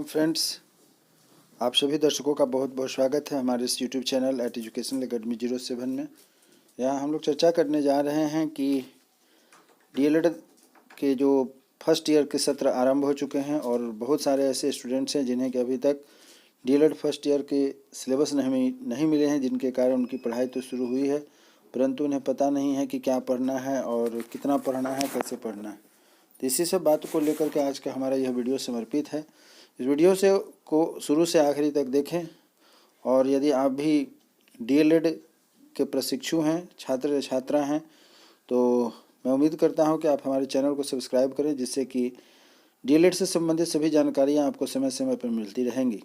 Welcome friends. आप सभी दर्शकों का बहुत बहुत स्वागत है हमारे इस YouTube channel at educational academy 07 में। यहाँ हम लोग चर्चा करने जा रहे हैं कि डीएलएड के जो फर्स्ट ईयर के सत्र आरंभ हो चुके हैं और बहुत सारे ऐसे स्टूडेंट्स हैं जिन्हें कि अभी तक डीएलएड फर्स्ट ईयर के सिलेबस नहीं मिले हैं, जिनके कारण उनकी पढ़ाई तो शुरू हुई है परंतु उन्हें पता नहीं है कि क्या पढ़ना है और कितना पढ़ना है, कैसे पढ़ना है। तो इसी सब बातों को लेकर के आज का हमारा यह वीडियो समर्पित है। इस वीडियो को शुरू से आखिरी तक देखें और यदि आप भी डीएलएड के प्रशिक्षु हैं, छात्र या छात्रा हैं, तो मैं उम्मीद करता हूं कि आप हमारे चैनल को सब्सक्राइब करें, जिससे कि डीएलएड से संबंधित सभी जानकारियां आपको समय समय पर मिलती रहेंगी।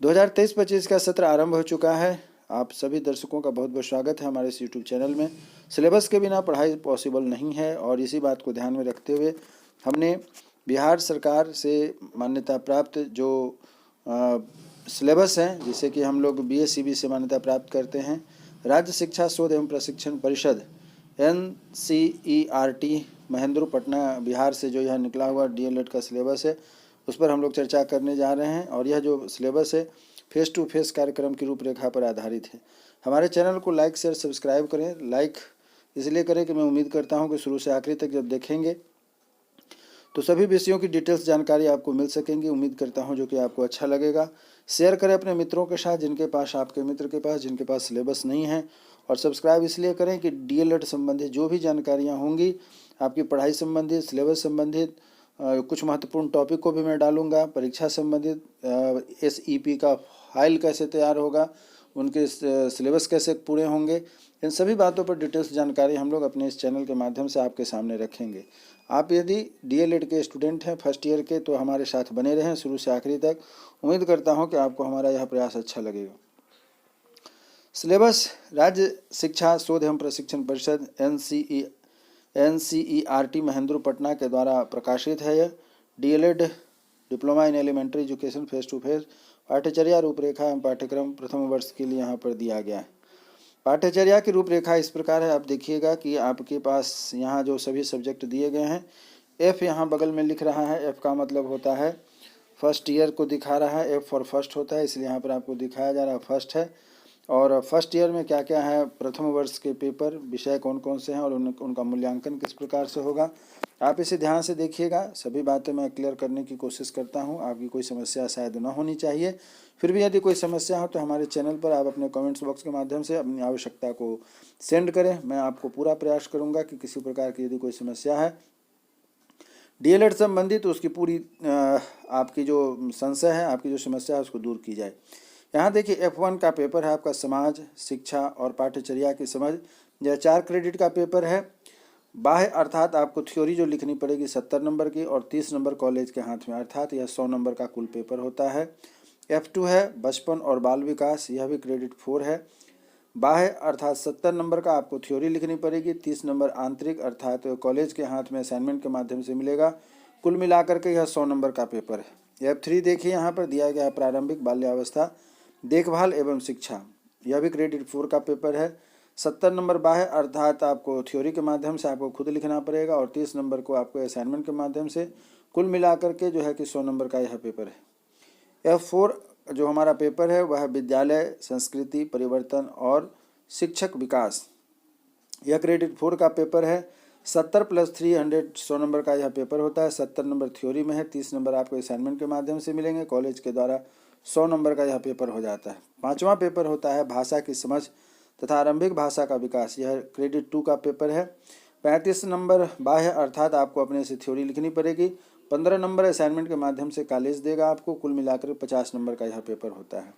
2023-25 का सत्र आरंभ हो चुका है। आप सभी दर्शकों का बहुत बहुत स्वागत है हमारे इस यूट्यूब चैनल में। सिलेबस के बिना पढ़ाई पॉसिबल नहीं है और इसी बात को ध्यान में रखते हुए हमने बिहार सरकार से मान्यता प्राप्त जो सिलेबस हैं, जिसे कि हम लोग BSCB से मान्यता प्राप्त करते हैं, राज्य शिक्षा शोध एवं प्रशिक्षण परिषद NCERT महेंद्र पटना बिहार से जो यह निकला हुआ डीएलएड का सिलेबस है, उस पर हम लोग चर्चा करने जा रहे हैं। और यह जो सिलेबस है फेस टू फेस कार्यक्रम की रूपरेखा पर आधारित है। हमारे चैनल को लाइक शेयर सब्सक्राइब करें। लाइक इसलिए करें कि मैं उम्मीद करता हूं कि शुरू से आखिरी तक जब देखेंगे तो सभी विषयों की डिटेल्स जानकारी आपको मिल सकेंगी। उम्मीद करता हूं जो कि आपको अच्छा लगेगा। शेयर करें अपने मित्रों के साथ, जिनके पास, आपके मित्र के पास जिनके पास सिलेबस नहीं है। और सब्सक्राइब इसलिए करें कि डीएलएड संबंधित जो भी जानकारियाँ होंगी, आपकी पढ़ाई संबंधित, सिलेबस संबंधित, कुछ महत्वपूर्ण टॉपिक को भी मैं डालूंगा। परीक्षा संबंधित SEP का फाइल कैसे तैयार होगा, उनके सिलेबस कैसे पूरे होंगे, इन सभी बातों पर डिटेल्स जानकारी हम लोग अपने इस चैनल के माध्यम से आपके सामने रखेंगे। आप यदि डीएलएड के स्टूडेंट हैं फर्स्ट ईयर के, तो हमारे साथ बने रहें शुरू से आखिरी तक। उम्मीद करता हूं कि आपको हमारा यह प्रयास अच्छा लगेगा। सिलेबस राज्य शिक्षा शोध एवं प्रशिक्षण परिषद NCERT महेंद्र पटना के द्वारा प्रकाशित है। यह DElEd diploma in elementary education face to face पाठ्यचर्या रूपरेखा एवं पाठ्यक्रम प्रथम वर्ष के लिए यहाँ पर दिया गया है। पाठ्यचर्या की रूपरेखा इस प्रकार है। आप देखिएगा कि आपके पास यहाँ जो सभी सब्जेक्ट दिए गए हैं, F यहाँ बगल में लिख रहा है। F का मतलब होता है फर्स्ट ईयर को दिखा रहा है। F फॉर फर्स्ट होता है, इसलिए यहाँ पर आपको दिखाया जा रहा है फर्स्ट है। और फर्स्ट ईयर में क्या क्या है, प्रथम वर्ष के पेपर, विषय कौन कौन से हैं और उनका मूल्यांकन किस प्रकार से होगा, आप इसे ध्यान से देखिएगा। सभी बातें मैं क्लियर करने की कोशिश करता हूं। आपकी कोई समस्या शायद ना होनी चाहिए। फिर भी यदि कोई समस्या हो तो हमारे चैनल पर आप अपने कमेंट्स बॉक्स के माध्यम से अपनी आवश्यकता को सेंड करें। मैं आपको पूरा प्रयास करूँगा कि किसी प्रकार की यदि कोई समस्या है डीएलएड संबंधित, तो उसकी पूरी आपकी जो संशय है, आपकी जो समस्या है, उसको दूर की जाए। यहाँ देखिए F1 का पेपर है आपका समाज, शिक्षा और पाठ्यचर्या की समझ। यह 4 क्रेडिट का पेपर है। बाह्य अर्थात आपको थ्योरी जो लिखनी पड़ेगी 70 नंबर की और 30 नंबर कॉलेज के हाथ में, अर्थात यह 100 नंबर का कुल पेपर होता है। F2 है बचपन और बाल विकास, यह भी क्रेडिट 4 है। बाह्य अर्थात 70 नंबर का आपको थ्योरी लिखनी पड़ेगी, 30 नंबर आंतरिक अर्थात कॉलेज के हाथ में असाइनमेंट के माध्यम से मिलेगा। कुल मिलाकर के यह 100 नंबर का पेपर है। F3 देखिए यहाँ पर दिया गया है प्रारंभिक बाल्यावस्था देखभाल एवं शिक्षा, यह भी क्रेडिट 4 का पेपर है। 70 नंबर बाह्य अर्थात आपको थ्योरी के माध्यम से आपको खुद लिखना पड़ेगा और 30 नंबर को आपको असाइनमेंट के माध्यम से, कुल मिलाकर के जो है कि 100 नंबर का यह पेपर है। F4 जो हमारा पेपर है वह विद्यालय संस्कृति परिवर्तन और शिक्षक विकास, यह क्रेडिट 4 का पेपर है। 70 + 300 100 नंबर का यह पेपर होता है। 70 नंबर थ्योरी में है, 30 नंबर आपको असाइनमेंट के माध्यम से मिलेंगे। कॉलेज के द्वारा 100 नंबर का यह पेपर हो जाता है। 5वां पेपर होता है भाषा की समझ तथा आरंभिक भाषा का विकास, यह क्रेडिट 2 का पेपर है। 35 नंबर बाह्य अर्थात आपको अपने से थ्योरी लिखनी पड़ेगी। 15 नंबर असाइनमेंट के माध्यम से कॉलेज देगा आपको। कुल मिलाकर 50 नंबर का यह पेपर होता है।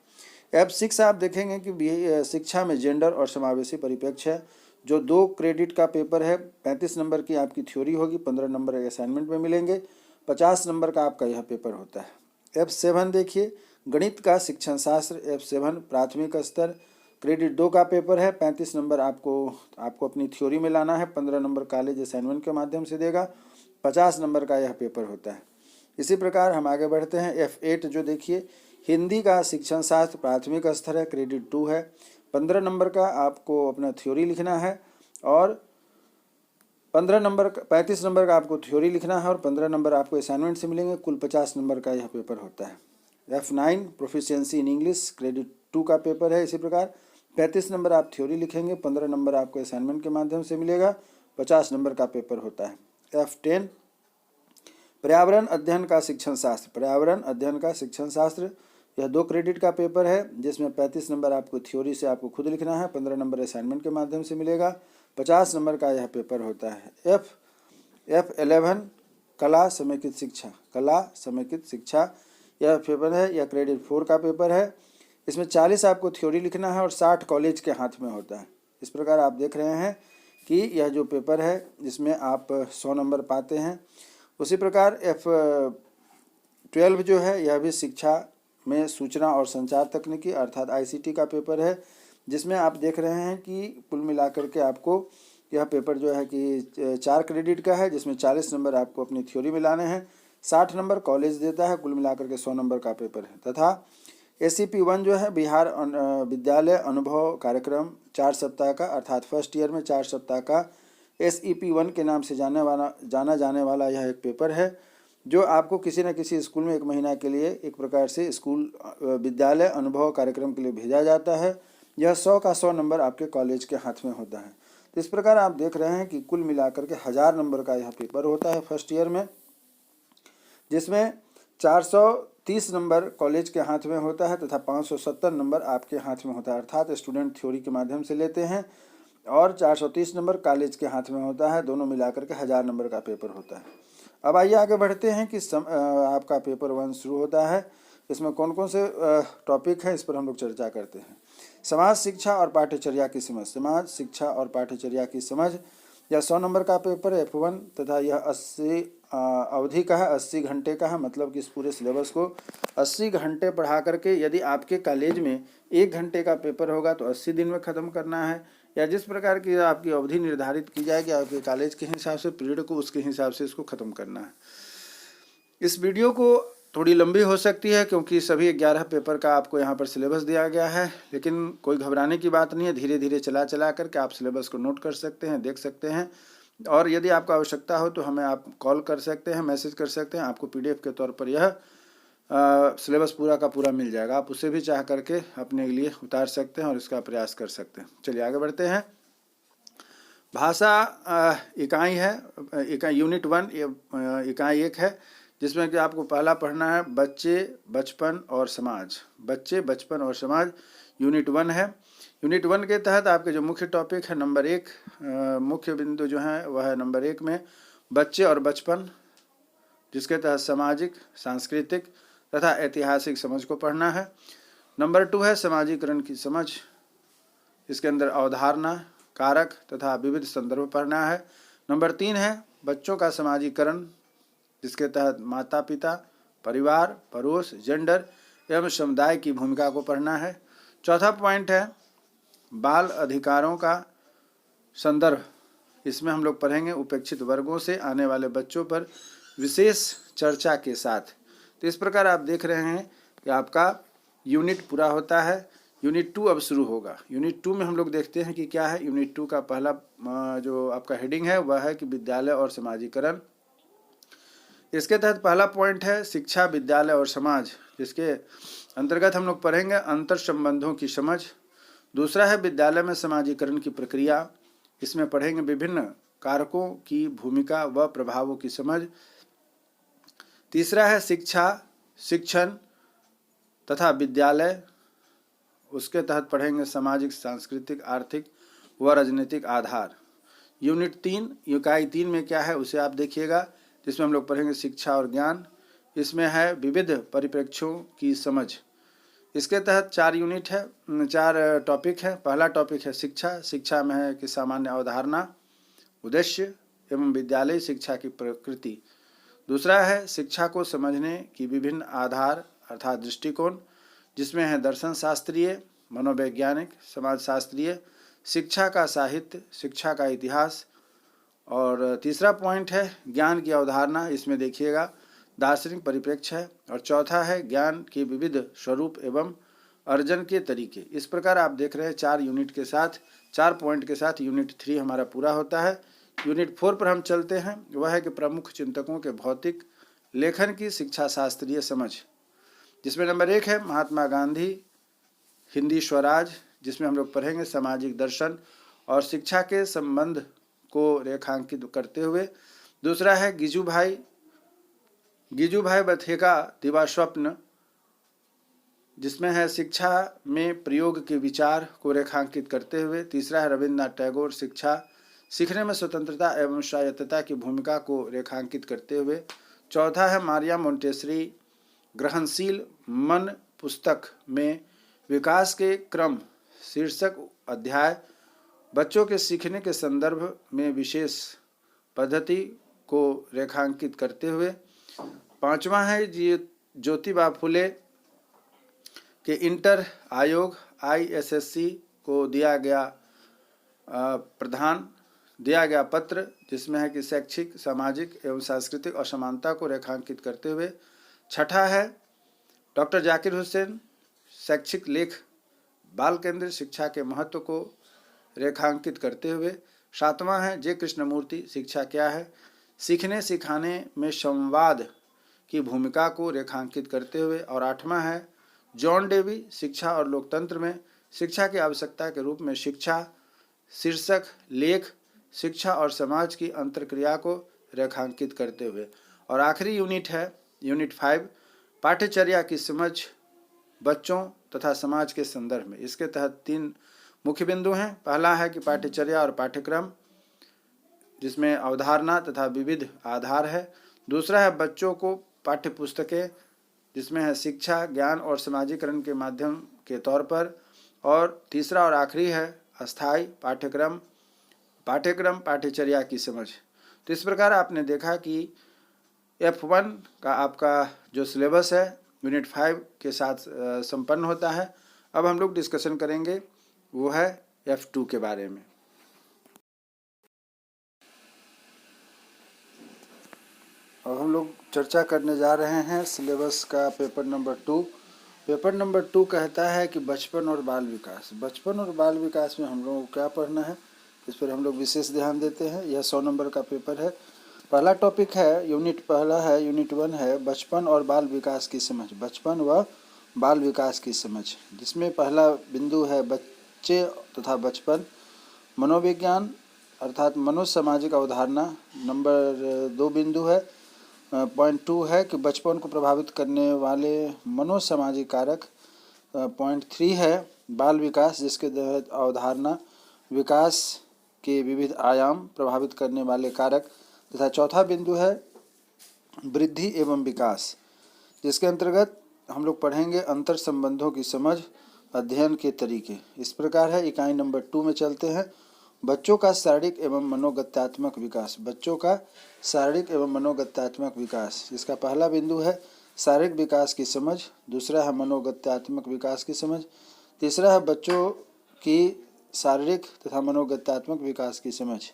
F6 आप देखेंगे कि शिक्षा में जेंडर और समावेशी परिप्रेक्ष्य है, जो 2 क्रेडिट का पेपर है। 35 नंबर की आपकी थ्योरी होगी, 15 नंबर असाइनमेंट में मिलेंगे, 50 नंबर का आपका यह पेपर होता है। F7 देखिए गणित का शिक्षण शास्त्र, F7 प्राथमिक स्तर, क्रेडिट 2 का पेपर है। 35 नंबर आपको अपनी थ्योरी में लाना है, 15 नंबर कॉलेज असाइनमेंट के माध्यम से देगा, 50 नंबर का यह पेपर होता है। इसी प्रकार हम आगे बढ़ते हैं। F8 जो देखिए हिंदी का शिक्षण शास्त्र प्राथमिक स्तर है, क्रेडिट 2 है। 15 नंबर का आपको अपना थ्योरी लिखना है और 15 नंबर 35 नंबर का आपको थ्योरी लिखना है और 15 नंबर आपको असाइनमेंट से मिलेंगे। कुल 50 नंबर का यह पेपर होता है। F9 proficiency in English credit 2 का पेपर है। इसी प्रकार 35 नंबर आप थ्योरी लिखेंगे, 15 नंबर आपको असाइनमेंट के माध्यम से मिलेगा, 50 नंबर का पेपर होता है। F10 पर्यावरण अध्ययन का शिक्षण शास्त्र, पर्यावरण अध्ययन का शिक्षण शास्त्र, यह 2 क्रेडिट का पेपर है जिसमें 35 नंबर आपको थ्योरी से आपको खुद लिखना है, 15 नंबर असाइनमेंट के माध्यम से मिलेगा, 50 नंबर का यह पेपर होता है। F11 कला समेकित शिक्षा, कला समेकित शिक्षा यह पेपर है, यह क्रेडिट 4 का पेपर है। इसमें 40 आपको थ्योरी लिखना है और 60 कॉलेज के हाथ में होता है। इस प्रकार आप देख रहे हैं कि यह जो पेपर है इसमें आप 100 नंबर पाते हैं। उसी प्रकार F12 जो है यह भी शिक्षा में सूचना और संचार तकनीकी अर्थात ICT का पेपर है, जिसमें आप देख रहे हैं कि कुल मिलाकर के आपको यह पेपर जो है कि 4 क्रेडिट का है, जिसमें 40 नंबर आपको अपनी थ्योरी में लाने हैं, 60 नंबर कॉलेज देता है, कुल मिलाकर के 100 नंबर का पेपर है। तथा ACP1 जो है बिहार विद्यालय अनुभव कार्यक्रम 4 सप्ताह का अर्थात फर्स्ट ईयर में 4 सप्ताह का SEP1 के नाम से जाना जाने वाला यह एक पेपर है, जो आपको किसी न किसी स्कूल में 1 महीना के लिए एक प्रकार से स्कूल विद्यालय अनुभव कार्यक्रम के लिए भेजा जाता है। यह 100 का 100 नंबर आपके कॉलेज के हाथ में होता है। तो इस प्रकार आप देख रहे हैं कि कुल मिलाकर के 1000 नंबर का यह पेपर होता है फर्स्ट ईयर में, जिसमें 430 नंबर कॉलेज के हाथ में होता है तथा 570 नंबर आपके हाथ में होता है, अर्थात स्टूडेंट थ्योरी के माध्यम से लेते हैं, और 430 नंबर कॉलेज के हाथ में होता है। दोनों मिलाकर के 1000 नंबर का पेपर होता है। अब आइए आगे बढ़ते हैं कि आपका पेपर 1 शुरू होता है। इसमें कौन कौन से टॉपिक हैं इस पर हम लोग चर्चा करते हैं। समाज शिक्षा और पाठ्यचर्या की समझ, समाज शिक्षा और पाठ्यचर्या की समझ, यह 100 नंबर का पेपर है F1 तथा यह 80 अवधि का है, 80 घंटे का है। मतलब कि इस पूरे सिलेबस को 80 घंटे पढ़ा करके यदि आपके कॉलेज में 1 घंटे का पेपर होगा तो 80 दिन में ख़त्म करना है, या जिस प्रकार की आपकी अवधि निर्धारित की जाएगी आपके कॉलेज के हिसाब से पीरियड को, उसके हिसाब से इसको ख़त्म करना है। इस वीडियो को थोड़ी लंबी हो सकती है क्योंकि सभी 11 पेपर का आपको यहाँ पर सिलेबस दिया गया है, लेकिन कोई घबराने की बात नहीं है। धीरे धीरे चला करके आप सिलेबस को नोट कर सकते हैं, देख सकते हैं, और यदि आपको आवश्यकता हो तो हमें आप कॉल कर सकते हैं, मैसेज कर सकते हैं। आपको PDF के तौर पर यह सिलेबस पूरा का पूरा मिल जाएगा। आप उसे भी चाह करके अपने लिए उतार सकते हैं और इसका प्रयास कर सकते हैं। चलिए आगे बढ़ते हैं। भाषा इकाई है, यूनिट 1 इकाई 1 है, जिसमें कि आपको पहला पढ़ना है बच्चे, बचपन और समाज। बच्चे, बचपन और समाज यूनिट 1 है। यूनिट 1 के तहत आपके जो मुख्य टॉपिक है नंबर 1, मुख्य बिंदु जो है वह है नंबर 1 में बच्चे और बचपन, जिसके तहत सामाजिक, सांस्कृतिक तथा ऐतिहासिक समझ को पढ़ना है। नंबर 2 है समाजीकरण की समझ, इसके अंदर अवधारणा, कारक तथा विविध संदर्भ पढ़ना है। नंबर 3 है बच्चों का समाजीकरण, जिसके तहत माता पिता, परिवार, पड़ोस, जेंडर एवं समुदाय की भूमिका को पढ़ना है। चौथा पॉइंट है बाल अधिकारों का संदर्भ, इसमें हम लोग पढ़ेंगे उपेक्षित वर्गों से आने वाले बच्चों पर विशेष चर्चा के साथ। तो इस प्रकार आप देख रहे हैं कि आपका यूनिट पूरा होता है। यूनिट 2 अब शुरू होगा। यूनिट 2 में हम लोग देखते हैं कि क्या है। यूनिट 2 का पहला जो आपका हेडिंग है वह है कि विद्यालय और समाजीकरण। इसके तहत पहला पॉइंट है शिक्षा, विद्यालय और समाज, जिसके अंतर्गत हम लोग पढ़ेंगे अंतर संबंधों की समझ। दूसरा है विद्यालय में समाजीकरण की प्रक्रिया, इसमें पढ़ेंगे विभिन्न कारकों की भूमिका व प्रभावों की समझ। तीसरा है शिक्षा, शिक्षण तथा विद्यालय, उसके तहत पढ़ेंगे सामाजिक, सांस्कृतिक, आर्थिक व राजनीतिक आधार। यूनिट 3 इकाई 3 में क्या है उसे आप देखिएगा, जिसमें हम लोग पढ़ेंगे शिक्षा और ज्ञान, इसमें है विविध परिप्रेक्ष्यों की समझ। इसके तहत 4 यूनिट है, 4 टॉपिक है। पहला टॉपिक है शिक्षा। शिक्षा में है कि सामान्य अवधारणा, उद्देश्य एवं विद्यालय शिक्षा की प्रकृति। दूसरा है शिक्षा को समझने की विभिन्न आधार अर्थात दृष्टिकोण, जिसमें है दर्शन शास्त्रीय, मनोवैज्ञानिक, समाज शास्त्रीय, शिक्षा का साहित्य, शिक्षा का इतिहास। और तीसरा पॉइंट है ज्ञान की अवधारणा, इसमें देखिएगा दार्शनिक परिप्रेक्ष्य है। और चौथा है ज्ञान के विविध स्वरूप एवं अर्जन के तरीके। इस प्रकार आप देख रहे हैं 4 यूनिट के साथ, 4 पॉइंट के साथ यूनिट 3 हमारा पूरा होता है। यूनिट 4 पर हम चलते हैं, वह है कि प्रमुख चिंतकों के भौतिक लेखन की शिक्षा शास्त्रीय समझ, जिसमें नंबर 1 है महात्मा गांधी, हिंदी स्वराज, जिसमें हम लोग पढ़ेंगे सामाजिक दर्शन और शिक्षा के संबंध को रेखांकित करते हुए। दूसरा है गिजुभाई बथेका दिवास्वप्न, जिसमें है शिक्षा में प्रयोग के विचार को रेखांकित करते हुए। तीसरा है रविन्द्रनाथ टैगोर, शिक्षा सीखने में स्वतंत्रता एवं स्वायत्तता की भूमिका को रेखांकित करते हुए। चौथा है मारिया मोंटेसरी, ग्रहणशील मन पुस्तक में विकास के क्रम शीर्षक अध्याय बच्चों के सीखने के संदर्भ में विशेष पद्धति को रेखांकित करते हुए। पांचवा है ज्योतिबा फुले के इंटर आयोग ISSC को दिया गया पत्र, जिसमें है कि शैक्षिक, सामाजिक एवं सांस्कृतिक असमानता को रेखांकित करते हुए। छठा है डॉक्टर जाकिर हुसैन, शैक्षिक लेख बाल केंद्रित शिक्षा के महत्व को रेखांकित करते हुए। सातवां है जे कृष्णमूर्ति, शिक्षा क्या है, सीखने सिखाने में संवाद की भूमिका को रेखांकित करते हुए। और आठवां है जॉन डेवी, शिक्षा और लोकतंत्र में शिक्षा की आवश्यकता के रूप में शिक्षा शीर्षक लेख शिक्षा और समाज की अंतर्क्रिया को रेखांकित करते हुए। और आखिरी यूनिट है यूनिट 5, पाठ्यचर्या की समझ बच्चों तथा समाज के संदर्भ में। इसके तहत 3 मुख्य बिंदु हैं। पहला है कि पाठ्यचर्या और पाठ्यक्रम, जिसमें अवधारणा तथा विविध आधार है। दूसरा है बच्चों को पाठ्य पुस्तकें, जिसमें है शिक्षा, ज्ञान और समाजीकरण के माध्यम के तौर पर। और तीसरा और आखिरी है अस्थायी पाठ्यक्रम पाठ्यचर्या की समझ। तो इस प्रकार आपने देखा कि F1 का आपका जो सिलेबस है यूनिट 5 के साथ संपन्न होता है। अब हम लोग डिस्कशन करेंगे वो है F2 के बारे में। अब हम लोग चर्चा करने जा रहे हैं सिलेबस का पेपर नंबर 2। पेपर नंबर 2 कहता है कि बचपन और बाल विकास। बचपन और बाल विकास में हम लोगों को क्या पढ़ना है, इस पर हम लोग विशेष ध्यान देते हैं। यह 100 नंबर का पेपर है। पहला टॉपिक है यूनिट 1 है बचपन और बाल विकास की समझ, बचपन व बाल विकास की समझ, जिसमें पहला बिंदु है बच्चे तथा बचपन, मनोविज्ञान अर्थात मनोसामाजिक अवधारणा। नंबर 2 बिंदु है पॉइंट 2 है कि बचपन को प्रभावित करने वाले मनोसामाजिक कारक। पॉइंट 3 है बाल विकास, जिसके तहत अवधारणा विकास के विविध आयाम प्रभावित करने वाले कारक। तथा चौथा बिंदु है वृद्धि एवं विकास, जिसके अंतर्गत हम लोग पढ़ेंगे अंतर संबंधों की समझ, अध्ययन के तरीके। इस प्रकार है। इकाई नंबर 2 में चलते हैं। बच्चों का शारीरिक एवं मनोगत्यात्मक विकास। बच्चों का शारीरिक एवं मनोगत्यात्मक विकास, इसका पहला बिंदु है शारीरिक विकास की समझ, दूसरा है मनोगत्यात्मक विकास की समझ, तीसरा है बच्चों की शारीरिक तथा मनोगत्यात्मक विकास की समझ।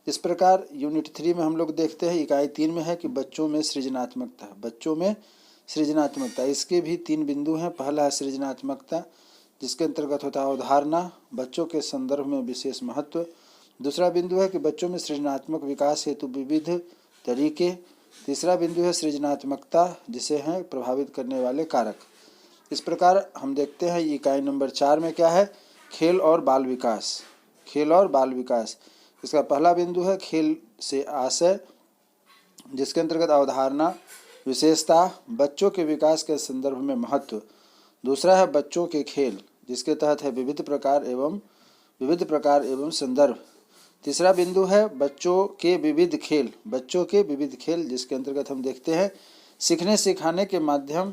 इस प्रकार यूनिट 3 में हम लोग देखते हैं, इकाई 3 में है कि बच्चों में सृजनात्मकता। बच्चों में सृजनात्मकता, इसके भी 3 बिंदु हैं। पहला है सृजनात्मकता, जिसके अंतर्गत होता है अवधारणा, बच्चों के संदर्भ में विशेष महत्व। दूसरा बिंदु है कि बच्चों में सृजनात्मक विकास हेतु विविध तरीके। तीसरा बिंदु है सृजनात्मकता, जिसे हैं प्रभावित करने वाले कारक। इस प्रकार हम देखते हैं इकाई नंबर 4 में क्या है, खेल और बाल विकास। खेल और बाल विकास, इसका पहला बिंदु है खेल से आशय, जिसके अंतर्गत अवधारणा, विशेषता, बच्चों के विकास के संदर्भ में महत्व। दूसरा है बच्चों के खेल, जिसके तहत है विविध प्रकार एवं संदर्भ। तीसरा बिंदु है बच्चों के विविध खेल, जिसके अंतर्गत हम देखते हैं सीखने सिखाने के माध्यम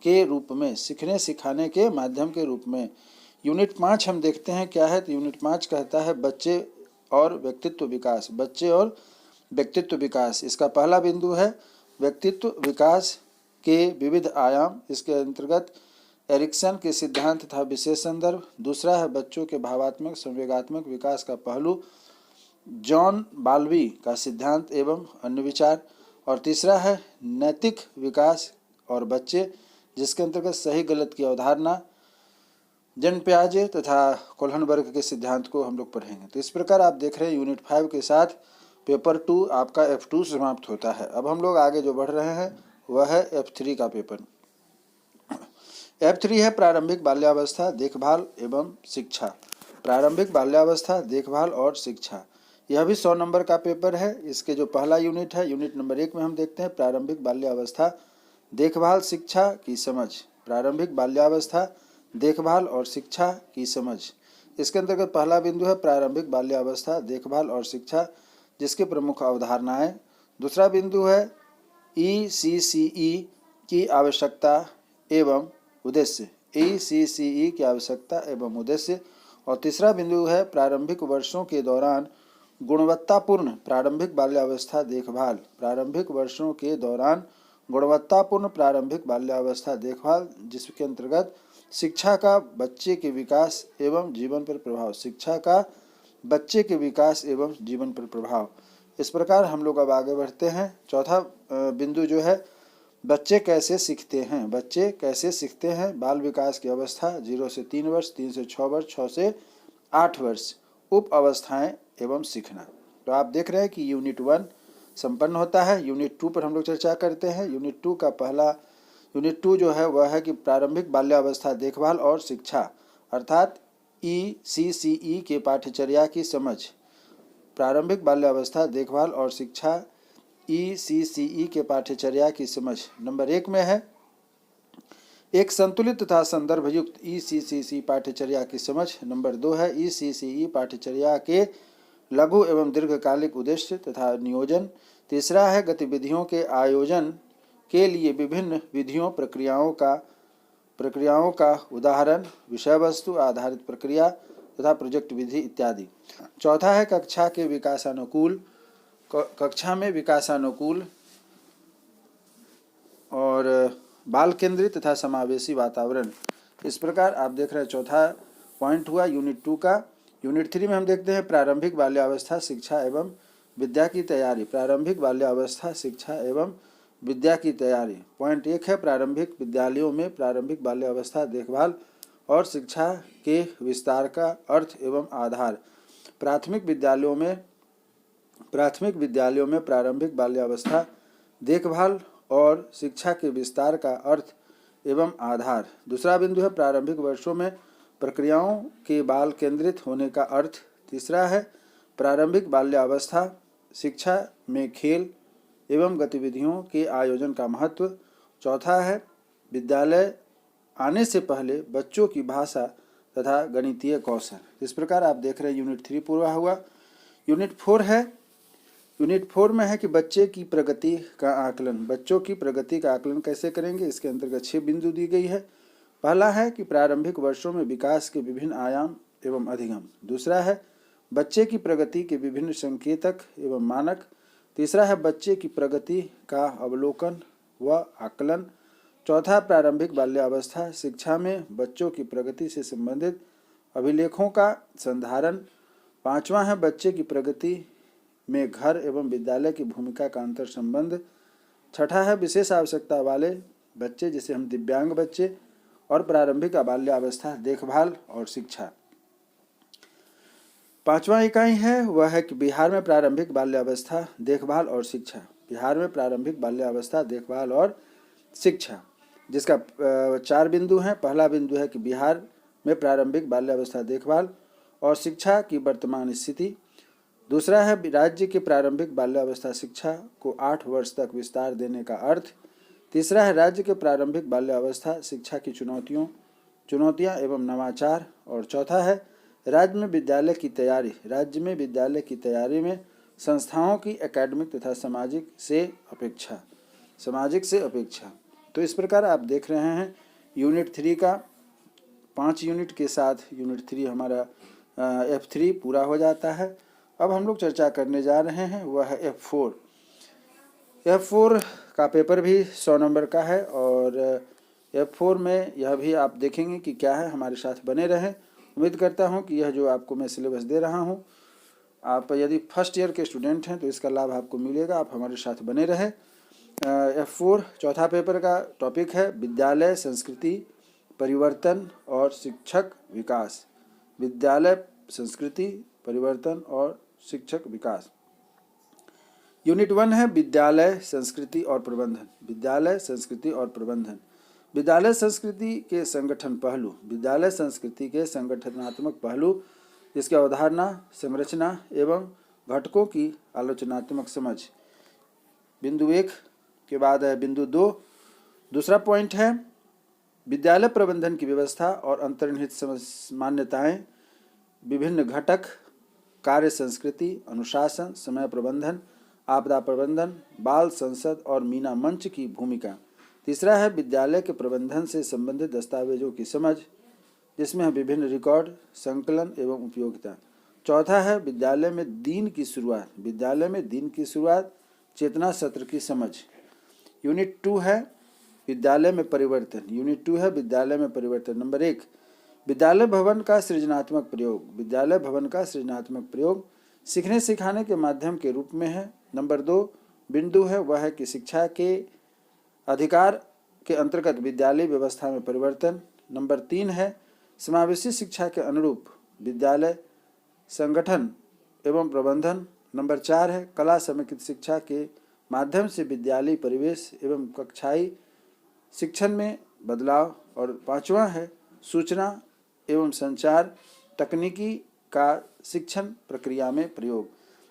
के रूप में। यूनिट 5 हम देखते हैं क्या है, तो यूनिट 5 कहता है बच्चे और व्यक्तित्व विकास। इसका पहला बिंदु है व्यक्तित्व विकास के विविध आयाम, इसके अंतर्गत एरिक्सन के सिद्धांत तथा विशेष संदर्भ। दूसरा है बच्चों के भावात्मक संवेगात्मक विकास का पहलू, जॉन बाल्बी का सिद्धांत एवं अन्य विचार। और तीसरा है नैतिक विकास और बच्चे, जिसके अंतर्गत सही गलत की अवधारणा, जन प्याजे तथा कोल्हनबर्ग के सिद्धांत को हम लोग पढ़ेंगे। तो इस प्रकार आप देख रहे हैं यूनिट 5 के साथ पेपर 2 आपका F2 समाप्त होता है। अब हम लोग आगे जो बढ़ रहे हैं वह है F3 का पेपर। F3 है प्रारंभिक बाल्यावस्था, देखभाल एवं शिक्षा। प्रारंभिक बाल्यावस्था, देखभाल और शिक्षा, यह भी 100 नंबर का पेपर है। इसके जो पहला यूनिट है, यूनिट नंबर 1 में हम देखते हैं प्रारंभिक बाल्यावस्था, देखभाल, शिक्षा की समझ। प्रारंभिक बाल्यावस्था, देखभाल और शिक्षा की समझ। इसके अंतर्गत पहला बिंदु है प्रारंभिक बाल्यावस्था, देखभाल और शिक्षा, जिसकी प्रमुख अवधारणाएं। दूसरा बिंदु है ECCE की आवश्यकता एवं उद्देश्य, ECCE की आवश्यकता एवं उद्देश्य। और तीसरा बिंदु है प्रारंभिक वर्षों के दौरान गुणवत्तापूर्ण प्रारंभिक बाल्यावस्था देखभाल। प्रारंभिक वर्षों के दौरान गुणवत्तापूर्ण प्रारंभिक बाल्यावस्था देखभाल, जिसके अंतर्गत शिक्षा का बच्चे के विकास एवं जीवन पर प्रभाव। शिक्षा का बच्चे के विकास एवं जीवन पर प्रभाव। इस प्रकार हम लोग अब आगे बढ़ते हैं। चौथा बिंदु जो है बच्चे कैसे सीखते हैं। बच्चे कैसे सीखते हैं। बाल विकास की अवस्था 0 से 3 वर्ष, 3 से 6 वर्ष, 6 से 8 वर्ष, उप अवस्थाएं एवं सीखना। तो आप देख रहे हैं कि यूनिट 1 संपन्न होता है। यूनिट 2 पर हम लोग चर्चा करते हैं। यूनिट 2 का पहला यूनिट 2 जो है वह है कि प्रारंभिक बाल्यावस्था देखभाल और शिक्षा, अर्थात ECCE के पाठ्यचर्या की समझ। प्रारंभिक बाल्यावस्था देखभाल और शिक्षा, ECCE के पाठ्यचर्या की समझ नंबर 1 में है। एक संतुलित तथा संदर्भ युक्त ECCE पाठ्यचर्या की समझ। नंबर 2 है ECCE पाठ्यचर्या के लघु एवं दीर्घकालिक उद्देश्य तथा नियोजन। तीसरा है गतिविधियों के आयोजन के लिए विभिन्न विधियों प्रक्रियाओं का उदाहरण, विषय वस्तु आधारित प्रक्रिया तथा प्रोजेक्ट विधि इत्यादि। चौथा है कक्षा में विकासानुकूल और बाल केंद्रित तथा समावेशी वातावरण। इस प्रकार आप देख रहे हैं चौथा पॉइंट हुआ यूनिट 2 का। यूनिट 3 में हम देखते हैं प्रारंभिक बाल्यावस्था शिक्षा एवं विद्या की तैयारी। प्रारंभिक बाल्यावस्था शिक्षा एवं विद्या की तैयारी। पॉइंट 1 है प्रारंभिक विद्यालयों में प्रारंभिक बाल्यावस्था देखभाल और शिक्षा के विस्तार का अर्थ एवं आधार। प्राथमिक विद्यालयों में प्रारंभिक बाल्यावस्था देखभाल और शिक्षा के विस्तार का अर्थ एवं आधार। दूसरा बिंदु है प्रारंभिक वर्षों में प्रक्रियाओं के बाल केंद्रित होने का अर्थ। तीसरा है प्रारंभिक बाल्यावस्था शिक्षा में खेल एवं गतिविधियों के आयोजन का महत्व। चौथा है विद्यालय आने से पहले बच्चों की भाषा तथा गणितीय कौशल। इस प्रकार आप देख रहे हैं यूनिट 3 पूरा हुआ। यूनिट 4 है। यूनिट 4 में है कि बच्चे की प्रगति का आकलन। बच्चों की प्रगति का आकलन कैसे करेंगे, इसके अंतर्गत 6 बिंदु दी गई है। पहला है कि प्रारंभिक वर्षों में विकास के विभिन्न आयाम एवं अधिगम। दूसरा है बच्चे की प्रगति के विभिन्न संकेतक एवं मानक। तीसरा है बच्चे की प्रगति का अवलोकन व आकलन। चौथा प्रारंभिक बाल्यावस्था शिक्षा में बच्चों की प्रगति से संबंधित अभिलेखों का संधारण। पांचवा है बच्चे की प्रगति में घर एवं विद्यालय की भूमिका का अंतर संबंध। छठा है विशेष आवश्यकता वाले बच्चे, जिसे हम दिव्यांग बच्चे, और प्रारंभिक बाल्यावस्था देखभाल और शिक्षा। पांचवा इकाई है वह है कि बिहार में प्रारंभिक बाल्यावस्था देखभाल और शिक्षा। बिहार में प्रारंभिक बाल्यावस्था देखभाल और शिक्षा, जिसका 4 बिंदु हैं। पहला बिंदु है कि बिहार में प्रारंभिक बाल्यावस्था देखभाल और शिक्षा की वर्तमान स्थिति। दूसरा है राज्य की प्रारंभिक बाल्यावस्था शिक्षा को 8 वर्ष तक विस्तार देने का अर्थ। तीसरा है राज्य के प्रारंभिक बाल्यावस्था शिक्षा की चुनौतियां एवं नवाचार। और चौथा है राज्य में विद्यालय की तैयारी। राज्य में विद्यालय की तैयारी में संस्थाओं की एकेडमिक तथा सामाजिक से अपेक्षा। तो इस प्रकार आप देख रहे हैं यूनिट 3 का 5 यूनिट के साथ यूनिट 3 हमारा F3 पूरा हो जाता है। अब हम लोग चर्चा करने जा रहे हैं वह है F4। F4 का पेपर भी 100 नंबर का है और F4 में यह भी आप देखेंगे कि क्या है। हमारे साथ बने रहें। उम्मीद करता हूं कि यह जो आपको मैं सिलेबस दे रहा हूं, आप यदि फर्स्ट ईयर के स्टूडेंट हैं तो इसका लाभ आपको मिलेगा। आप हमारे साथ बने रहें। F4 चौथा पेपर का टॉपिक है विद्यालय संस्कृति परिवर्तन और शिक्षक विकास। विद्यालय संस्कृति परिवर्तन और शिक्षक विकास। यूनिट 1 है विद्यालय संस्कृति और प्रबंधन। विद्यालय संस्कृति और प्रबंधन। विद्यालय संस्कृति के संगठन पहलू। विद्यालय संस्कृति के संगठनात्मक पहलू, इसकी अवधारणा, संरचना एवं घटकों की आलोचनात्मक समझ। बिंदु 1 के बाद है बिंदु 2। दूसरा पॉइंट है विद्यालय प्रबंधन की व्यवस्था और अंतर्निहित मान्यताएं, विभिन्न घटक, कार्य संस्कृति, अनुशासन, समय प्रबंधन, आपदा प्रबंधन, बाल संसद और मीना मंच की भूमिका। तीसरा है विद्यालय के प्रबंधन से संबंधित दस्तावेजों की समझ, जिसमें है विभिन्न रिकॉर्ड, संकलन एवं उपयोगिता। चौथा है विद्यालय में दिन की शुरुआत। विद्यालय में दिन की शुरुआत, चेतना सत्र की समझ। यूनिट 2 है विद्यालय में परिवर्तन। यूनिट 2 है विद्यालय में परिवर्तन। नंबर 1 विद्यालय भवन का सृजनात्मक प्रयोग। विद्यालय भवन का सृजनात्मक प्रयोग सीखने सिखाने के माध्यम के रूप में है। नंबर 2 बिंदु है वह है कि शिक्षा के अधिकार के अंतर्गत विद्यालय व्यवस्था में परिवर्तन। नंबर 3 है समावेशी शिक्षा के अनुरूप विद्यालय संगठन एवं प्रबंधन। नंबर 4 है कला समेकित शिक्षा के माध्यम से विद्यालय परिवेश एवं कक्षाई शिक्षण में बदलाव। और 5वां है सूचना एवं संचार तकनीकी का शिक्षण प्रक्रिया में प्रयोग।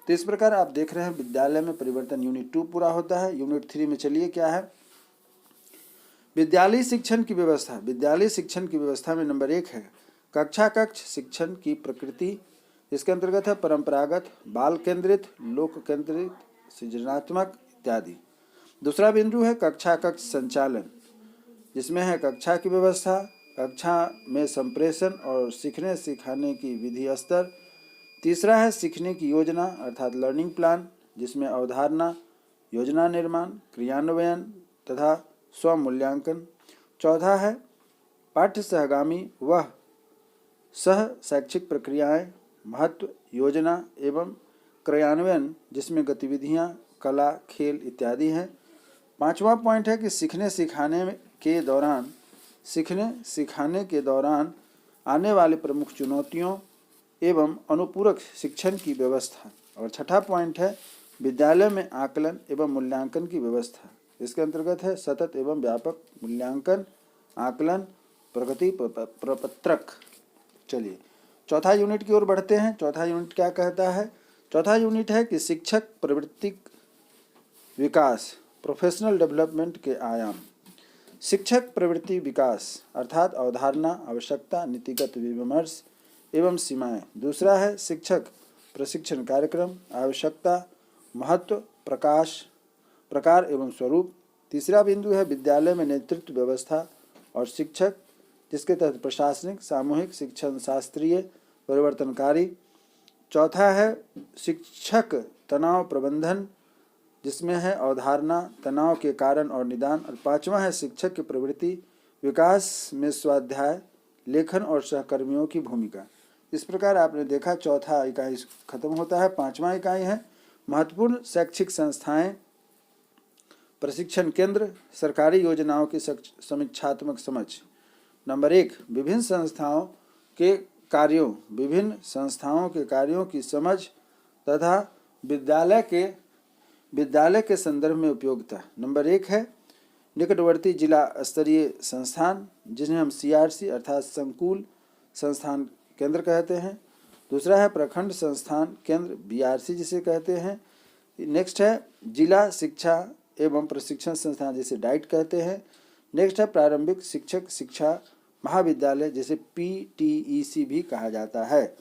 तो इस प्रकार आप देख रहे हैं विद्यालय में परिवर्तन यूनिट 2 पूरा होता है। यूनिट 3 में चलिए क्या है, विद्यालय शिक्षण की व्यवस्था। विद्यालय शिक्षण की व्यवस्था में नंबर 1 है कक्षा कक्ष शिक्षण की प्रकृति। इसके अंतर्गत है परंपरागत, बाल केंद्रित, लोक केंद्रित, सृजनात्मक इत्यादि। दूसरा बिंदु है कक्षा कक्ष संचालन, जिसमें है कक्षा की व्यवस्था, कक्षा में संप्रेषण और सीखने सिखाने की विधि स्तर। तीसरा है सीखने की योजना अर्थात लर्निंग प्लान, जिसमें अवधारणा, योजना निर्माण, क्रियान्वयन तथा स्वमूल्यांकन। चौथा है पाठ्य सहगामी व सह शैक्षिक प्रक्रियाएं, महत्व, योजना एवं क्रियान्वयन, जिसमें गतिविधियां, कला, खेल इत्यादि हैं। 5वां पॉइंट है कि सीखने सिखाने के दौरान आने वाली प्रमुख चुनौतियों एवं अनुपूरक शिक्षण की व्यवस्था। और 6ठा पॉइंट है विद्यालय में आकलन एवं मूल्यांकन की व्यवस्था। इसके अंतर्गत है सतत एवं व्यापक मूल्यांकन, आकलन, प्रगति प्रपत्रक। चलिए चौथा यूनिट की ओर बढ़ते हैं। चौथा यूनिट क्या कहता है, चौथा यूनिट है कि शिक्षक प्रवृत्तिक विकास, प्रोफेशनल डेवलपमेंट के आयाम। शिक्षक प्रवृत्ति विकास अर्थात अवधारणा, आवश्यकता, नीतिगत विमर्श एवं सीमाएं। दूसरा है शिक्षक प्रशिक्षण कार्यक्रम, आवश्यकता, महत्व, प्रकार एवं स्वरूप। तीसरा बिंदु है विद्यालय में नेतृत्व व्यवस्था और शिक्षक, जिसके तहत प्रशासनिक, सामूहिक, शिक्षण शास्त्रीय, परिवर्तनकारी। चौथा है शिक्षक तनाव प्रबंधन, जिसमें है अवधारणा, तनाव के कारण और निदान। और 5वां है शिक्षक की प्रवृत्ति विकास में स्वाध्याय, लेखन और सहकर्मियों की भूमिका। इस प्रकार आपने देखा चौथा इकाई खत्म होता है। 5वां इकाई है महत्वपूर्ण शैक्षिक संस्थाएं, प्रशिक्षण केंद्र, सरकारी योजनाओं की समीक्षात्मक समझ। नंबर 1 विभिन्न संस्थाओं के कार्यों की समझ तथा विद्यालय के संदर्भ में उपयोगिता। नंबर 1 है निकटवर्ती जिला स्तरीय संस्थान, जिन्हें हम CRC अर्थात संकुल संस्थान केंद्र कहते हैं। दूसरा है प्रखंड संस्थान केंद्र, BRC जिसे कहते हैं। नेक्स्ट है जिला शिक्षा एवं प्रशिक्षण संस्थान, जिसे डाइट कहते हैं। नेक्स्ट है प्रारंभिक शिक्षक शिक्षा महाविद्यालय, जिसे PTEC भी कहा जाता है।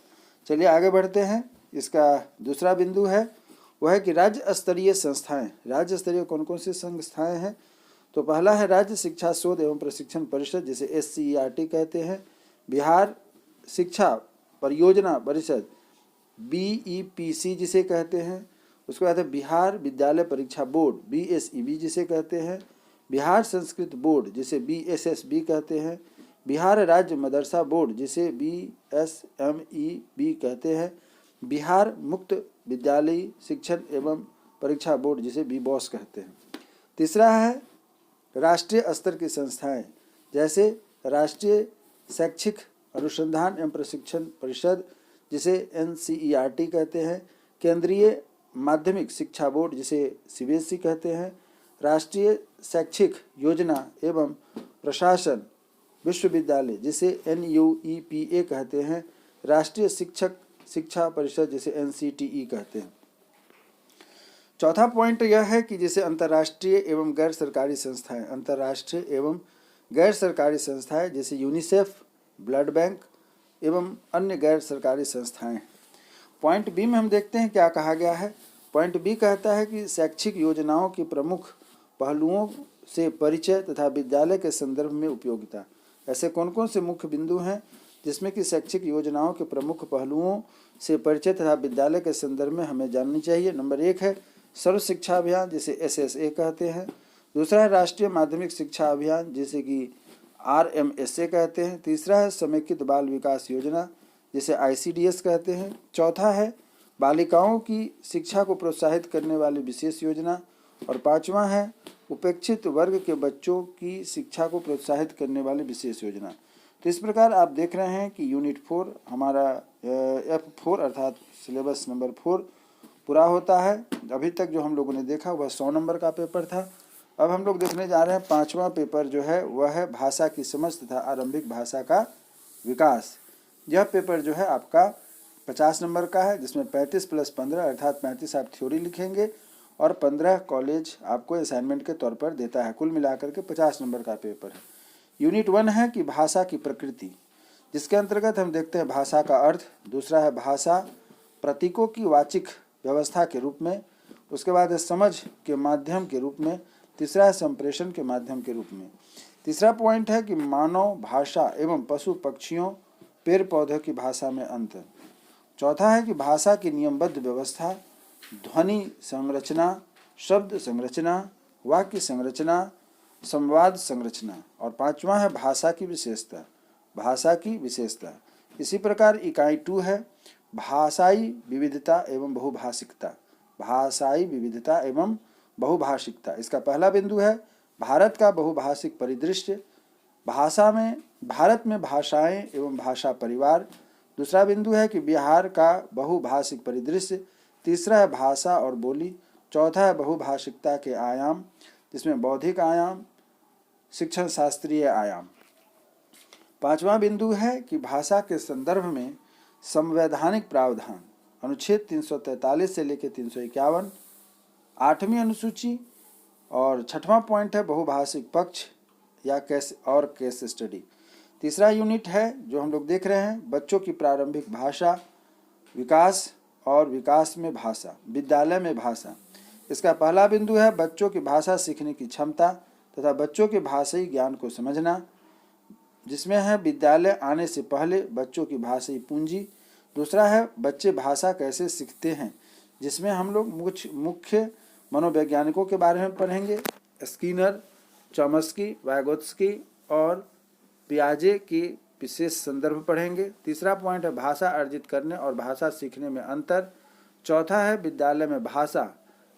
चलिए आगे बढ़ते हैं। इसका दूसरा बिंदु है वह है कि राज्य स्तरीय संस्थाएं। राज्य स्तरीय कौन कौन सी संस्थाएं हैं, तो पहला है राज्य शिक्षा शोध एवं प्रशिक्षण परिषद, जिसे SCERT कहते हैं। बिहार शिक्षा परियोजना परिषद, BEPC जिसे कहते हैं। उसके बाद है बिहार विद्यालय परीक्षा बोर्ड, BSEB जिसे कहते हैं। बिहार संस्कृत बोर्ड, जिसे BSSB कहते हैं। बिहार राज्य मदरसा बोर्ड, जिसे BSMEB कहते हैं। बिहार मुक्त विद्यालय शिक्षण एवं परीक्षा बोर्ड, जिसे BBOS कहते हैं। तीसरा है राष्ट्रीय स्तर की संस्थाएं, जैसे राष्ट्रीय शैक्षिक अनुसंधान एवं प्रशिक्षण परिषद, जिसे NCERT कहते हैं। केंद्रीय माध्यमिक शिक्षा बोर्ड जिसे सीबीएसई कहते हैं, राष्ट्रीय शैक्षिक योजना एवं प्रशासन विश्वविद्यालय जिसे NUEPA कहते हैं, राष्ट्रीय शिक्षक शिक्षा परिषद जिसे NCTE कहते हैं। चौथा पॉइंट यह है कि जिसे अंतर्राष्ट्रीय एवं गैर सरकारी संस्थाएं, अंतर्राष्ट्रीय एवं गैर सरकारी संस्थाएं जैसे यूनिसेफ, ब्लड बैंक एवं अन्य गैर सरकारी संस्थाएं। पॉइंट बी में हम देखते हैं क्या कहा गया है। पॉइंट बी कहता है कि शैक्षिक योजनाओं की प्रमुख पहलुओं से परिचय तथा विद्यालय के संदर्भ में उपयोगिता। ऐसे कौन कौन से मुख्य बिंदु हैं जिसमें कि शैक्षिक योजनाओं के प्रमुख पहलुओं से परिचय तथा विद्यालय के संदर्भ में हमें जाननी चाहिए। नंबर 1 है सर्व शिक्षा अभियान जिसे SSA कहते हैं। दूसरा है राष्ट्रीय माध्यमिक शिक्षा अभियान जिसे कि RMSA कहते हैं। तीसरा है समेकित बाल विकास योजना जिसे ICDS कहते हैं। चौथा है बालिकाओं की शिक्षा को प्रोत्साहित करने वाली विशेष योजना। और पांचवा है उपेक्षित वर्ग के बच्चों की शिक्षा को प्रोत्साहित करने वाली विशेष योजना। तो इस प्रकार आप देख रहे हैं कि यूनिट 4 हमारा F4 अर्थात सिलेबस नंबर 4 पूरा होता है। अभी तक जो हम लोगों ने देखा वह 100 नंबर का पेपर था। अब हम लोग देखने जा रहे हैं 5वां पेपर जो है वह है भाषा की समझ तथा आरंभिक भाषा का विकास। यह पेपर जो है आपका 50 नंबर का है, जिसमें 35 + 15 अर्थात 35 आप थ्योरी लिखेंगे और 15 कॉलेज आपको असाइनमेंट के तौर पर देता है। कुल मिलाकर के 50 नंबर का पेपर है। यूनिट 1 है कि भाषा की प्रकृति, जिसके अंतर्गत हम देखते हैं भाषा का अर्थ। दूसरा है भाषा प्रतीकों की वाचिक व्यवस्था के रूप में। उसके बाद है समझ के माध्यम के रूप में। तीसरा है संप्रेषण के माध्यम के रूप में। तीसरा पॉइंट है कि मानव भाषा एवं पशु पक्षियों पेड़ पौधों की भाषा में अंतर। चौथा है कि भाषा की नियमबद्ध व्यवस्था, ध्वनि संरचना, शब्द संरचना, वाक्य संरचना, संवाद संरचना। और पांचवा है भाषा की विशेषता, भाषा की विशेषता। इसी प्रकार इकाई 2 है भाषाई विविधता एवं बहुभाषिकता, भाषाई विविधता एवं बहुभाषिकता। इसका पहला बिंदु है भारत का बहुभाषिक परिदृश्य, भारत में भाषाएं एवं भाषा परिवार। दूसरा बिंदु है कि बिहार का बहुभाषिक परिदृश्य। तीसरा है भाषा और बोली। चौथा है बहुभाषिकता के आयाम, जिसमें बौद्धिक आयाम, शिक्षण शास्त्रीय आयाम। पांचवा बिंदु है कि भाषा के संदर्भ में संवैधानिक प्रावधान, अनुच्छेद 343 से लेकर 351, 8वीं अनुसूची। और छठवां पॉइंट है बहुभाषिक पक्ष या केस स्टडी। तीसरा यूनिट है जो हम लोग देख रहे हैं बच्चों की प्रारंभिक भाषा विकास और विकास में भाषा, विद्यालय में भाषा। इसका पहला बिंदु है बच्चों की भाषा सीखने की क्षमता तथा बच्चों के भाषाई ज्ञान को समझना, जिसमें है विद्यालय आने से पहले बच्चों की भाषाई पूंजी। दूसरा है बच्चे भाषा कैसे सीखते हैं, जिसमें हम लोग मुख्य मनोवैज्ञानिकों के बारे में पढ़ेंगे, स्किनर, चॉम्स्की, वाइगोत्स्की और पियाजे की विशेष संदर्भ पढ़ेंगे। तीसरा पॉइंट है भाषा अर्जित करने और भाषा सीखने में अंतर। चौथा है विद्यालय में भाषा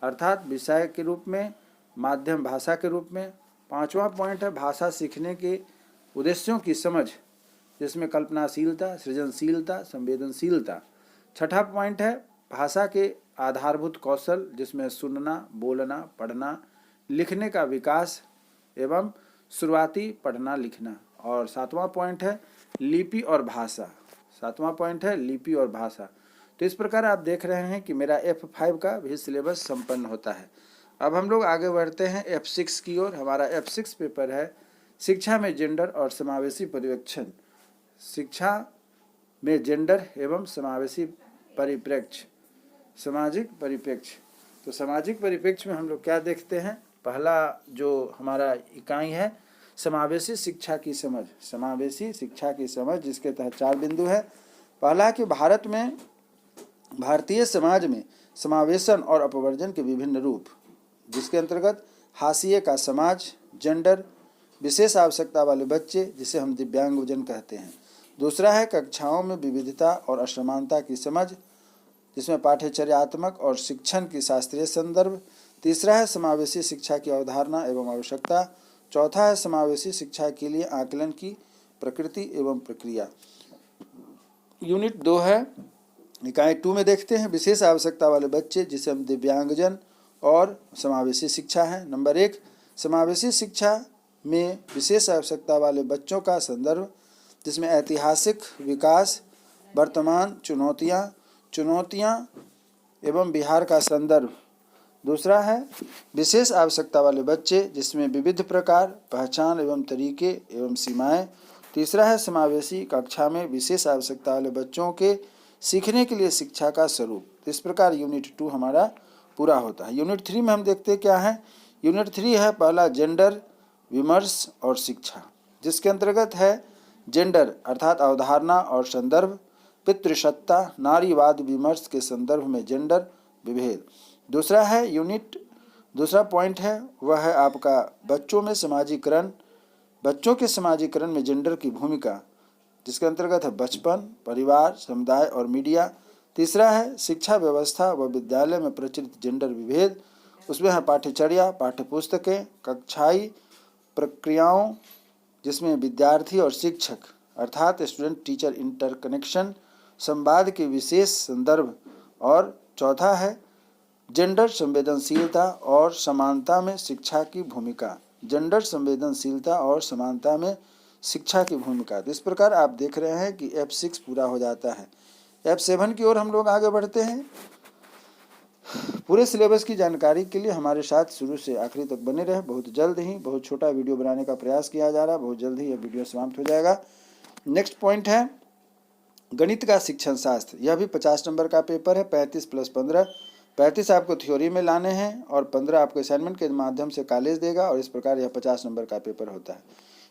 अर्थात विषय के रूप में, माध्यम भाषा के रूप में। पांचवा पॉइंट है भाषा सीखने के उद्देश्यों की समझ, जिसमें कल्पनाशीलता, सृजनशीलता, संवेदनशीलता। छठा पॉइंट है भाषा के आधारभूत कौशल, जिसमें सुनना, बोलना, पढ़ना, लिखने का विकास एवं शुरुआती पढ़ना लिखना। और सातवां पॉइंट है लिपि और भाषा, सातवां पॉइंट है लिपि और भाषा। तो इस प्रकार आप देख रहे हैं कि मेरा F5 का भी सिलेबस संपन्न होता है। अब हम लोग आगे बढ़ते हैं F6 की ओर। हमारा F6 पेपर है शिक्षा में जेंडर और समावेशी पर्यवेक्षण, शिक्षा में जेंडर एवं समावेशी परिप्रेक्ष्य, सामाजिक परिप्रेक्ष्य। तो सामाजिक परिप्रेक्ष्य में हम लोग क्या देखते हैं, पहला जो हमारा इकाई है समावेशी शिक्षा की समझ, समावेशी शिक्षा की समझ, जिसके तहत 4 बिंदु है। पहला कि भारतीय समाज में समावेशन और अपवर्जन के विभिन्न रूप, जिसके अंतर्गत हाशिए का समाज, जेंडर, विशेष आवश्यकता वाले बच्चे जिसे हम दिव्यांगजन कहते हैं। दूसरा है कक्षाओं में विविधता और असमानता की समझ, जिसमें पाठ्यचर्यात्मक और शिक्षण की शास्त्रीय संदर्भ। तीसरा है समावेशी शिक्षा की अवधारणा एवं आवश्यकता। चौथा है समावेशी शिक्षा के लिए आकलन की प्रकृति एवं प्रक्रिया। यूनिट 2 है इकाई 2 में देखते हैं विशेष आवश्यकता वाले बच्चे, जिसे हम दिव्यांगजन और समावेशी शिक्षा है। नंबर 1, समावेशी शिक्षा में विशेष आवश्यकता वाले बच्चों का संदर्भ, जिसमें ऐतिहासिक विकास, वर्तमान चुनौतियाँ एवं बिहार का संदर्भ। दूसरा है विशेष आवश्यकता वाले बच्चे, जिसमें विविध प्रकार, पहचान एवं तरीके एवं सीमाएं। तीसरा है समावेशी कक्षा में विशेष आवश्यकता वाले बच्चों के सीखने के लिए शिक्षा का स्वरूप। इस प्रकार यूनिट 2 हमारा पूरा होता है। यूनिट 3 में हम देखते हैं क्या है। यूनिट 3 है पहला जेंडर, विमर्श और शिक्षा, जिसके अंतर्गत है जेंडर अर्थात अवधारणा और संदर्भ, पितृसत्ता, नारीवाद विमर्श के संदर्भ में जेंडर विभेद। दूसरा है दूसरा पॉइंट है वह है आपका बच्चों के समाजीकरण में जेंडर की भूमिका, जिसके अंतर्गत है बचपन, परिवार, समुदाय और मीडिया। तीसरा है शिक्षा व्यवस्था व विद्यालय में प्रचलित जेंडर विभेद, उसमें है पाठ्यचर्या, पाठ्यपुस्तकें, कक्षाई प्रक्रियाओं, जिसमें विद्यार्थी और शिक्षक अर्थात स्टूडेंट टीचर इंटरकनेक्शन, संवाद के विशेष संदर्भ। और चौथा है जेंडर संवेदनशीलता और समानता में शिक्षा की भूमिका। जेंडर संवेदनशीलता और समानता में शिक्षा की भूमिका। इस प्रकार आप देख रहे हैं कि F6 पूरा हो जाता है। F7 की ओर हम लोग आगे बढ़ते हैं। पूरे सिलेबस की जानकारी के लिए हमारे साथ शुरू से आखिरी तक बने रहे। बहुत जल्द ही बहुत छोटा वीडियो बनाने का प्रयास किया जा रहा है। बहुत जल्द ही यह वीडियो समाप्त हो जाएगा। नेक्स्ट पॉइंट है गणित का शिक्षण शास्त्र। यह भी 50 नंबर का पेपर है। 35 + 15, 35 आपको थ्योरी में लाने हैं और 15 आपको असाइनमेंट के माध्यम से कॉलेज देगा, और इस प्रकार यह 50 नंबर का पेपर होता है।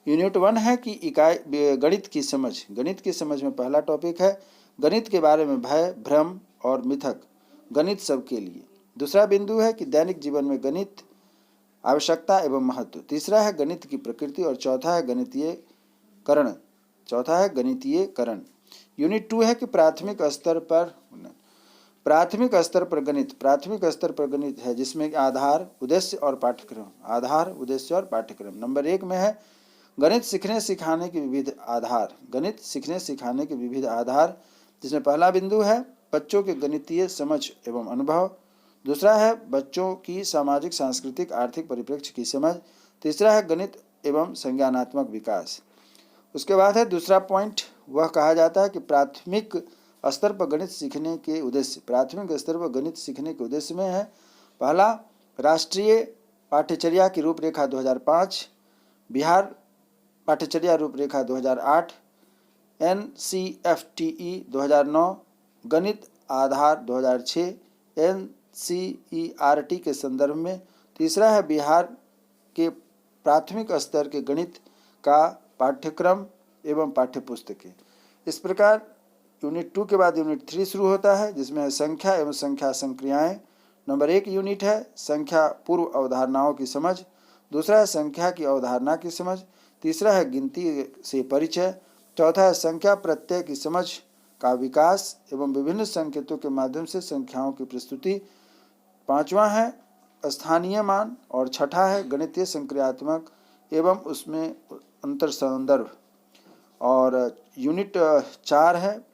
यूनिट 1 है कि इकाई गणित की समझ। गणित की समझ में पहला टॉपिक है गणित के बारे में भय, भ्रम और मिथक, गणित सबके लिए। दूसरा बिंदु है कि दैनिक जीवन में गणित आवश्यकता एवं महत्व। तीसरा है गणित की प्रकृति और चौथा है गणितीयकरण। यूनिट 2 है कि प्राथमिक स्तर पर गणित है, जिसमें आधार, उद्देश्य और पाठ्यक्रम। नंबर 1 में है गणित सीखने सिखाने के विविध आधार, जिसमें पहला बिंदु है बच्चों के गणितीय समझ एवं अनुभव। दूसरा है बच्चों की सामाजिक, सांस्कृतिक, आर्थिक परिप्रेक्ष्य की समझ। तीसरा है गणित एवं संज्ञानात्मक विकास। उसके बाद है दूसरा पॉइंट, वह कहा जाता है कि प्राथमिक स्तर पर गणित सीखने के उद्देश्य। प्राथमिक स्तर पर गणित सीखने के उद्देश्य में है पहला राष्ट्रीय पाठ्यचर्या की रूपरेखा 2005, बिहार पाठ्यचर्या रूपरेखा 2008, NCFTE 2009, गणित आधार 2006, NCERT के संदर्भ में। तीसरा है बिहार के प्राथमिक स्तर के गणित का पाठ्यक्रम एवं पाठ्यपुस्तकें। इस प्रकार यूनिट 2 के बाद यूनिट 3 शुरू होता है, जिसमें संख्या एवं संख्या संक्रियाएं। नंबर 1 यूनिट है संख्या पूर्व अवधारणाओं की समझ। दूसरा है संख्या की अवधारणा की समझ। तीसरा है गिनती से परिचय। चौथा है संख्या प्रत्यय की समझ का विकास एवं विभिन्न संकेतों के माध्यम से संख्याओं की प्रस्तुति। पांचवा है स्थानीय मान और छठा है गणितीय संक्रियात्मक एवं उसमें अंतर संदर्भ। और यूनिट 4 है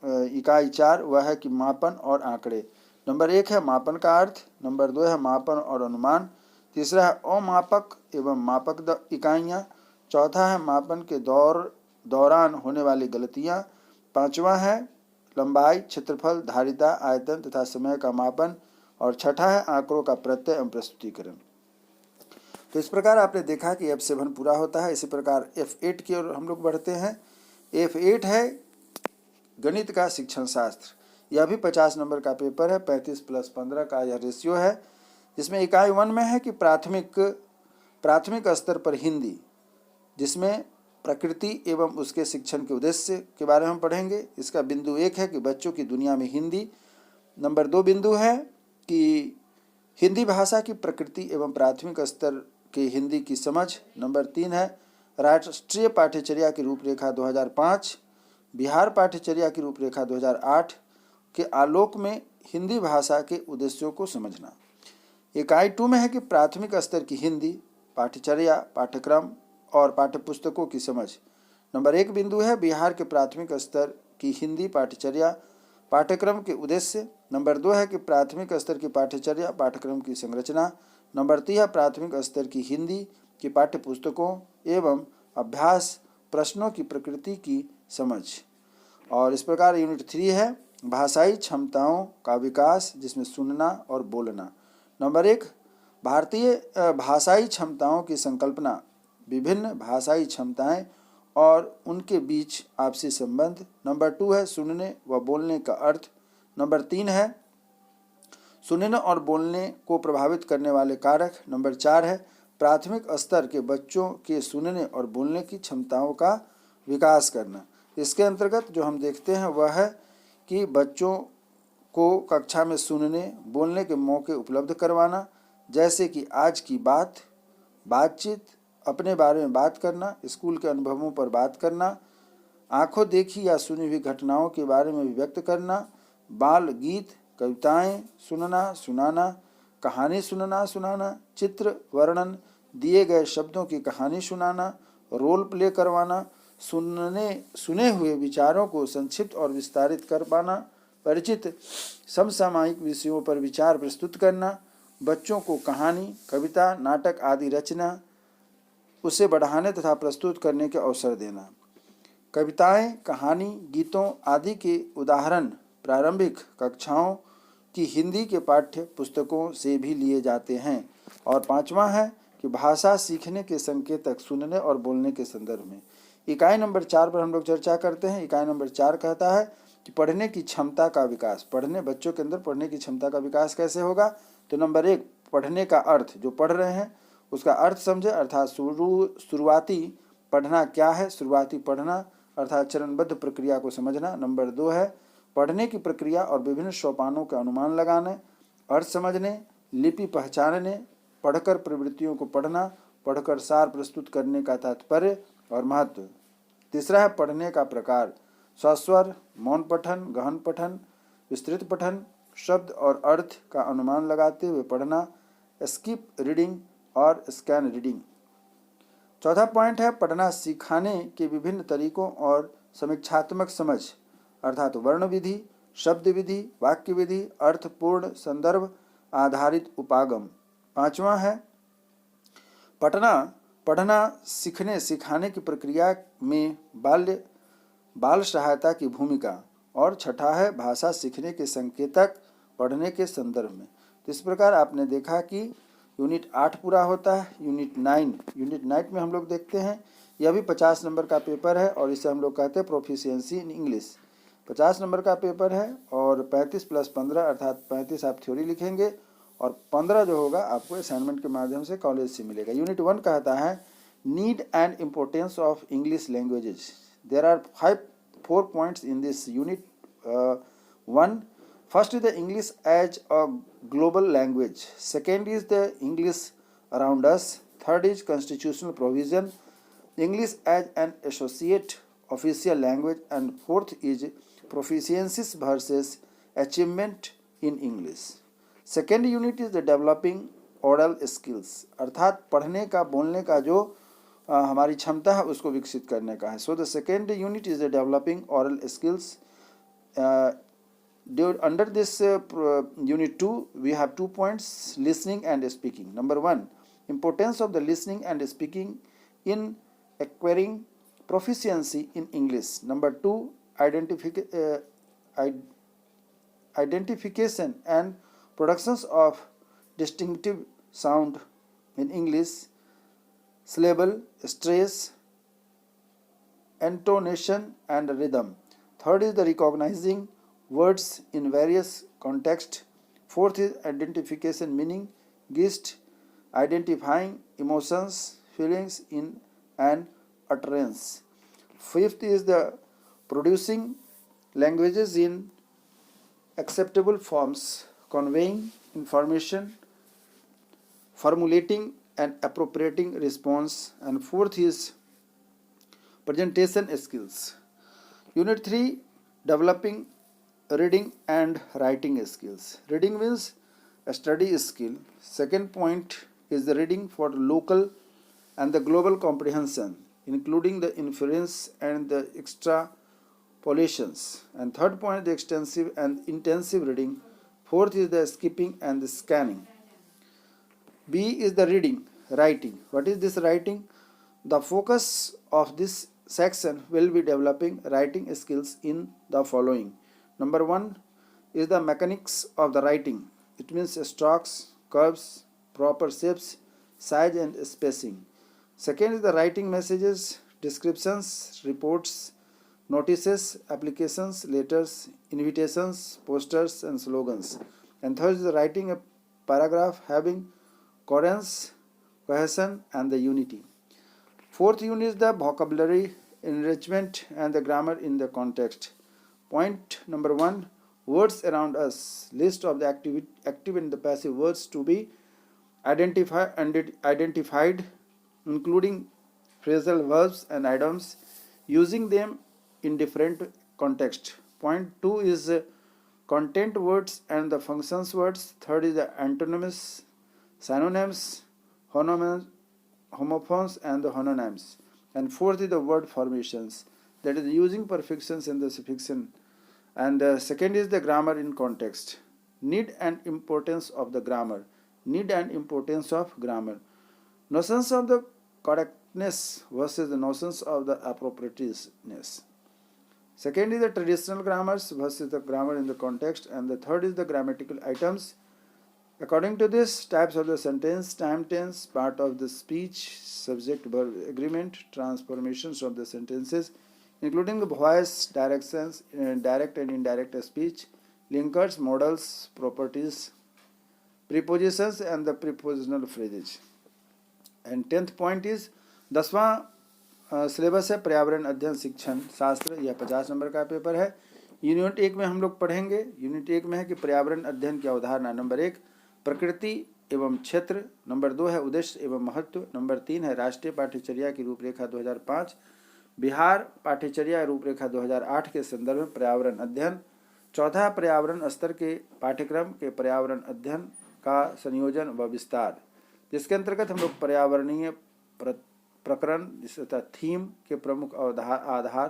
इकाई 4, वह है कि मापन और आंकड़े। नंबर 1 है मापन का अर्थ। नंबर 2 है मापन और अनुमान। तीसरा है अमापक एवं मापक इकाइयाँ। चौथा है मापन के दौरान होने वाली गलतियाँ। पांचवा है लंबाई, क्षेत्रफल, धारिता, आयतन तथा समय का मापन। और छठा है आंकड़ों का प्रत्यय एवं प्रस्तुतिकरण। तो इस प्रकार आपने देखा कि F7 पूरा होता है। इसी प्रकार F8 की ओर हम लोग बढ़ते हैं। F8 है गणित का शिक्षण शास्त्र। यह भी 50 नंबर का पेपर है। 35 + 15 का यह रेशियो है, जिसमें इकाई 1 में है कि प्राथमिक स्तर पर हिंदी, जिसमें प्रकृति एवं उसके शिक्षण के उद्देश्य के बारे में पढ़ेंगे। इसका बिंदु 1 है कि बच्चों की दुनिया में हिंदी। नंबर 2 बिंदु है कि हिंदी भाषा की प्रकृति एवं प्राथमिक स्तर के हिंदी की समझ। नंबर 3 है राष्ट्रीय पाठ्यचर्या की रूपरेखा 2005, बिहार पाठ्यचर्या की रूपरेखा 2008 के आलोक में हिंदी भाषा के उद्देश्यों को समझना। इकाई 2 में है कि प्राथमिक स्तर की हिंदी पाठ्यचर्या, पाठ्यक्रम और पाठ्यपुस्तकों की समझ। नंबर 1 बिंदु है बिहार के प्राथमिक स्तर की हिंदी पाठ्यचर्या, पाठ्यक्रम के उद्देश्य। नंबर 2 है कि प्राथमिक स्तर की पाठ्यचर्या पाठ्यक्रम की संरचना। नंबर 3 है प्राथमिक स्तर की हिंदी की पाठ्य पुस्तकों एवं अभ्यास प्रश्नों की प्रकृति की समझ। और इस प्रकार यूनिट 3 है भाषाई क्षमताओं का विकास, जिसमें सुनना और बोलना। नंबर 1 भारतीय भाषाई क्षमताओं की संकल्पना, विभिन्न भाषाई क्षमताएं और उनके बीच आपसी संबंध। नंबर 2 है सुनने व बोलने का अर्थ। नंबर 3 है सुनने और बोलने को प्रभावित करने वाले कारक। नंबर 4 है प्राथमिक स्तर के बच्चों के सुनने और बोलने की क्षमताओं का विकास करना। इसके अंतर्गत जो हम देखते हैं वह है कि बच्चों को कक्षा में सुनने बोलने के मौके उपलब्ध करवाना, जैसे कि आज की बातचीत, अपने बारे में बात करना, स्कूल के अनुभवों पर बात करना, आंखों देखी या सुनी हुई घटनाओं के बारे में व्यक्त करना, बाल गीत, कविताएं सुनना सुनाना, कहानी सुनना सुनाना, चित्र वर्णन, दिए गए शब्दों की कहानी सुनाना, रोल प्ले करवाना, सुने हुए विचारों को संक्षिप्त और विस्तारित कर पाना, परिचित समसामयिक विषयों पर विचार प्रस्तुत करना, बच्चों को कहानी, कविता, नाटक आदि रचना उसे बढ़ाने तथा प्रस्तुत करने के अवसर देना। कविताएं, कहानी, गीतों आदि के उदाहरण प्रारंभिक कक्षाओं की हिंदी के पाठ्य पुस्तकों से भी लिए जाते हैं। और 5वां है कि भाषा सीखने के संकेतक सुनने और बोलने के संदर्भ में। इकाई नंबर 4 पर हम लोग चर्चा करते हैं। इकाई नंबर 4 कहता है कि पढ़ने की क्षमता का विकास। बच्चों के अंदर पढ़ने की क्षमता का विकास कैसे होगा? तो नंबर 1 पढ़ने का अर्थ, जो पढ़ रहे हैं उसका अर्थ समझे, अर्थात शुरुआती पढ़ना क्या है, शुरुआती पढ़ना अर्थात चरणबद्ध प्रक्रिया को समझना। नंबर 2 है पढ़ने की प्रक्रिया और विभिन्न सोपानों का अनुमान लगाने, अर्थ समझने, लिपि पहचानने, पढ़कर प्रवृत्तियों को पढ़ना, पढ़कर सार प्रस्तुत करने का तात्पर्य और महत्व। तीसरा है पढ़ने का प्रकार, सस्वर, मौन पठन, गहन पठन, विस्तृत पठन, शब्द और अर्थ का अनुमान लगाते हुए पढ़ना, स्किप रीडिंग और स्कैन रीडिंग। चौथा पॉइंट है पढ़ना सिखाने के विभिन्न तरीकों और समीक्षात्मक समझ, अर्थात वर्ण विधि, शब्द विधि, वाक्य विधि, अर्थपूर्ण संदर्भ आधारित उपागम। 5वां है पढ़ना सीखने सिखाने की प्रक्रिया में बाल सहायता की भूमिका। और 6ठा है भाषा सीखने के संकेतक पढ़ने के संदर्भ में। तो इस प्रकार आपने देखा कि यूनिट 8 पूरा होता है। यूनिट 9 में हम लोग देखते हैं, यह भी 50 नंबर का पेपर है और इसे हम लोग कहते हैं प्रोफिशिएंसी इन इंग्लिश। 50 नंबर का पेपर है और 35 + 15 अर्थात 35 आप थ्योरी लिखेंगे और 15 जो होगा आपको असाइनमेंट के माध्यम से कॉलेज से मिलेगा। यूनिट 1 कहता है need and importance of English languages. There are 4 points in this unit. 1, first is the English as a global language. Second is the English around us. Third is constitutional provision, English as an associate official language, and fourth is proficiencies versus achievement in English. Second unit is the developing oral skills, अर्थात पढ़ने का बोलने का जो हमारी क्षमता है उसको विकसित करने का है। So the second unit is the developing aural skills. Under this unit 2 we have 2 points, listening and speaking. Number 1, importance of the listening and speaking in acquiring proficiency in English. Number 2, identification and productions of distinctive sound in English, syllable, stress, intonation and rhythm. Third is the recognizing words in various contexts. Fourth is identification meaning, gist, identifying emotions, feelings in an utterance. Fifth is the producing languages in acceptable forms, conveying information, formulating and appropriating response, and fourth is presentation skills. Unit 3, developing reading and writing skills. Reading means a study skill. Second point is the reading for local and the global comprehension, including the inference and the extra pollutions. And third point, the extensive and intensive reading. Fourth is the skipping and the scanning. B is the reading, writing. What is this writing? The focus of this section will be developing writing skills in the following. Number 1 is the mechanics of the writing. It means strokes, curves, proper shapes, size and spacing. Second is the writing messages, descriptions, reports, notices, applications, letters, invitations, posters and slogans. And third is the writing a paragraph having coherence, cohesion and the unity. Fourth unit is the vocabulary enrichment and the grammar in the context. Point number 1, words around us. List of the active and the passive words to be identified, including phrasal verbs and idioms, using them in different context. Point 2 is content words and the functions words. Third is the antonyms, synonyms, homophones and the homonyms. And fourth is the word formations, that is using perfections and the suffixes. And second is the grammar in context. Need and importance of the grammar. Need and importance of grammar. Notions of the correctness versus the notions of the appropriateness. Second is the traditional grammars versus the grammar in the context. And the third is the grammatical items. According to this, types of the sentence, time tense, part of the speech, subject verb agreement, transformations of the sentences, including the voice, directions, direct and indirect speech, linkers, modals, properties, prepositions and the prepositional phrases. And 10th point is 10वां syllabus है पर्यावरण अध्ययन शिक्षण शास्त्र. यह 50 number का paper है. Unit 1 में हम लोग पढ़ेंगे. यूनिट 1 में है कि पर्यावरण अध्ययन की अवधारणा. नंबर 1 प्रकृति एवं क्षेत्र. नंबर 2 है उद्देश्य एवं महत्व. नंबर 3 है राष्ट्रीय पाठ्यचर्या की रूपरेखा 2005, बिहार पाठ्यचर्या रूपरेखा 2008 के संदर्भ में पर्यावरण अध्ययन. चौथा पर्यावरण स्तर के पाठ्यक्रम के पर्यावरण अध्ययन का संयोजन व विस्तार, जिसके अंतर्गत हम लोग पर्यावरणीय प्रकरण जिसका थीम के प्रमुख आधार,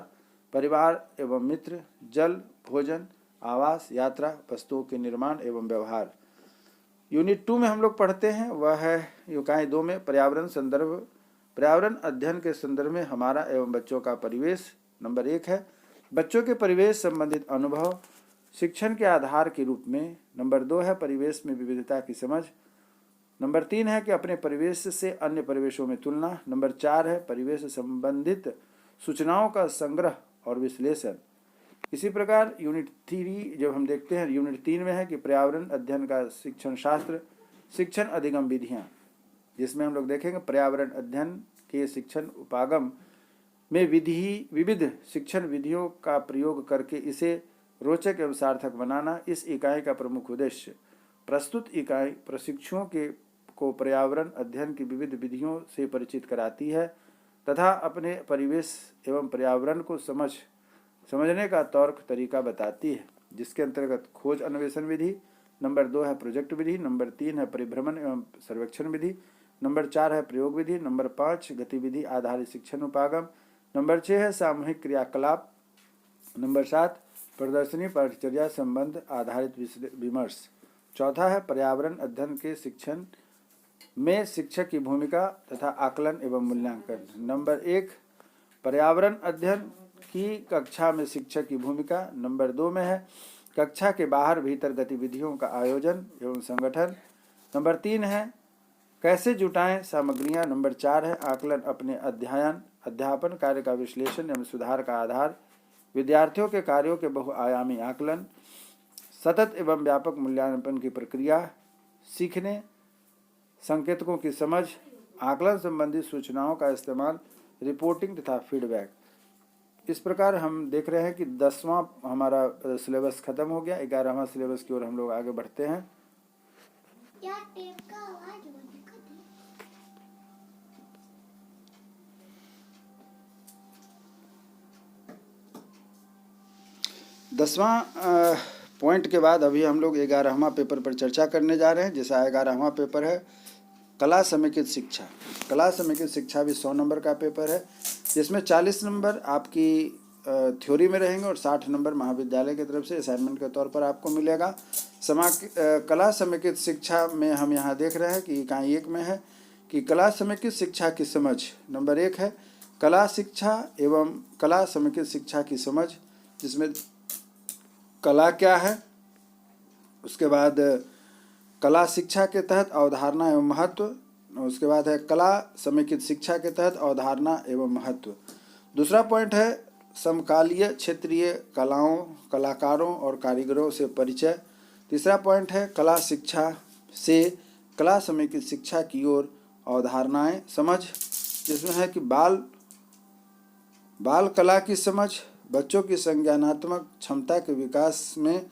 परिवार एवं मित्र, जल, भोजन, आवास, यात्रा, वस्तुओं के निर्माण एवं व्यवहार. यूनिट 2 में हम लोग पढ़ते हैं वह है इकाई 2 में पर्यावरण अध्ययन के संदर्भ में हमारा एवं बच्चों का परिवेश. नंबर 1 है बच्चों के परिवेश संबंधित अनुभव शिक्षण के आधार के रूप में. नंबर 2 है परिवेश में विविधता की समझ. नंबर 3 है कि अपने परिवेश से अन्य परिवेशों में तुलना. नंबर 4 है परिवेश संबंधित सूचनाओं का संग्रह और विश्लेषण. इसी प्रकार यूनिट 3 जब हम देखते हैं, यूनिट 3 में है कि पर्यावरण अध्ययन का शिक्षण शास्त्र, शिक्षण अधिगम विधियां, जिसमें हम लोग देखेंगे पर्यावरण अध्ययन के शिक्षण उपागम में विविध शिक्षण विधियों का प्रयोग करके इसे रोचक एवं सार्थक बनाना इस इकाई का प्रमुख उद्देश्य. प्रस्तुत इकाई प्रशिक्षुओं को पर्यावरण अध्ययन की विविध विधियों से परिचित कराती है तथा अपने परिवेश एवं पर्यावरण को समझने का तर्क तरीका बताती है, जिसके अंतर्गत खोज अन्वेषण विधि. नंबर 2 है प्रोजेक्ट विधि. नंबर 3 है परिभ्रमण एवं सर्वेक्षण विधि. नंबर 4 है प्रयोग विधि. नंबर 5 गतिविधि आधारित शिक्षण उपागम. नंबर 6 है सामूहिक क्रियाकलाप. नंबर 7 प्रदर्शनी पाठ्यचर्या संबंध आधारित विमर्श. चौथा है पर्यावरण अध्ययन के शिक्षण में शिक्षक की भूमिका तथा आकलन एवं मूल्यांकन. नंबर 1 पर्यावरण अध्ययन की कक्षा में शिक्षक की भूमिका. नंबर 2 में है कक्षा के बाहर भीतर गतिविधियों का आयोजन एवं संगठन. नंबर 3 है कैसे जुटाएं सामग्रियां. नंबर 4 है आकलन अपने अध्यापन कार्य का विश्लेषण एवं सुधार का आधार. विद्यार्थियों के कार्यों के बहुआयामी आकलन, सतत एवं व्यापक मूल्यांकन की प्रक्रिया, सीखने संकेतकों की समझ, आकलन संबंधी सूचनाओं का इस्तेमाल, रिपोर्टिंग तथा फीडबैक. इस प्रकार हम देख रहे हैं कि 10वां हमारा सिलेबस खत्म हो गया. 11वां सिलेबस की ओर हम लोग आगे बढ़ते हैं. क्या टेप का आवाज बंद कर दे? 10वां पॉइंट के बाद अभी हम लोग 11वां पेपर पर चर्चा करने जा रहे हैं. जैसा 11वां पेपर है कला समेकित शिक्षा. कला समेकित शिक्षा भी 100 नंबर का पेपर है, जिसमें 40 नंबर आपकी थ्योरी में रहेंगे और 60 नंबर महाविद्यालय की तरफ से असाइनमेंट के तौर पर आपको मिलेगा। कला समेकित शिक्षा में हम यहाँ देख रहे हैं कि इकाई 1 में है कि कला समेकित शिक्षा की समझ। नंबर 1 है कला शिक्षा एवं कला समेकित शिक्षा की समझ, जिसमें कला क्या है, उसके बाद कला शिक्षा के तहत अवधारणा एवं महत्व, उसके बाद है कला समेकित शिक्षा के तहत अवधारणा एवं महत्व। दूसरा पॉइंट है समकालीय क्षेत्रीय कलाओं, कलाकारों और कारीगरों से परिचय। तीसरा पॉइंट है कला शिक्षा से कला समेकित शिक्षा की ओर अवधारणाएं समझ, जिसमें है कि बाल कला की समझ, बच्चों की संज्ञानात्मक क्षमता के विकास में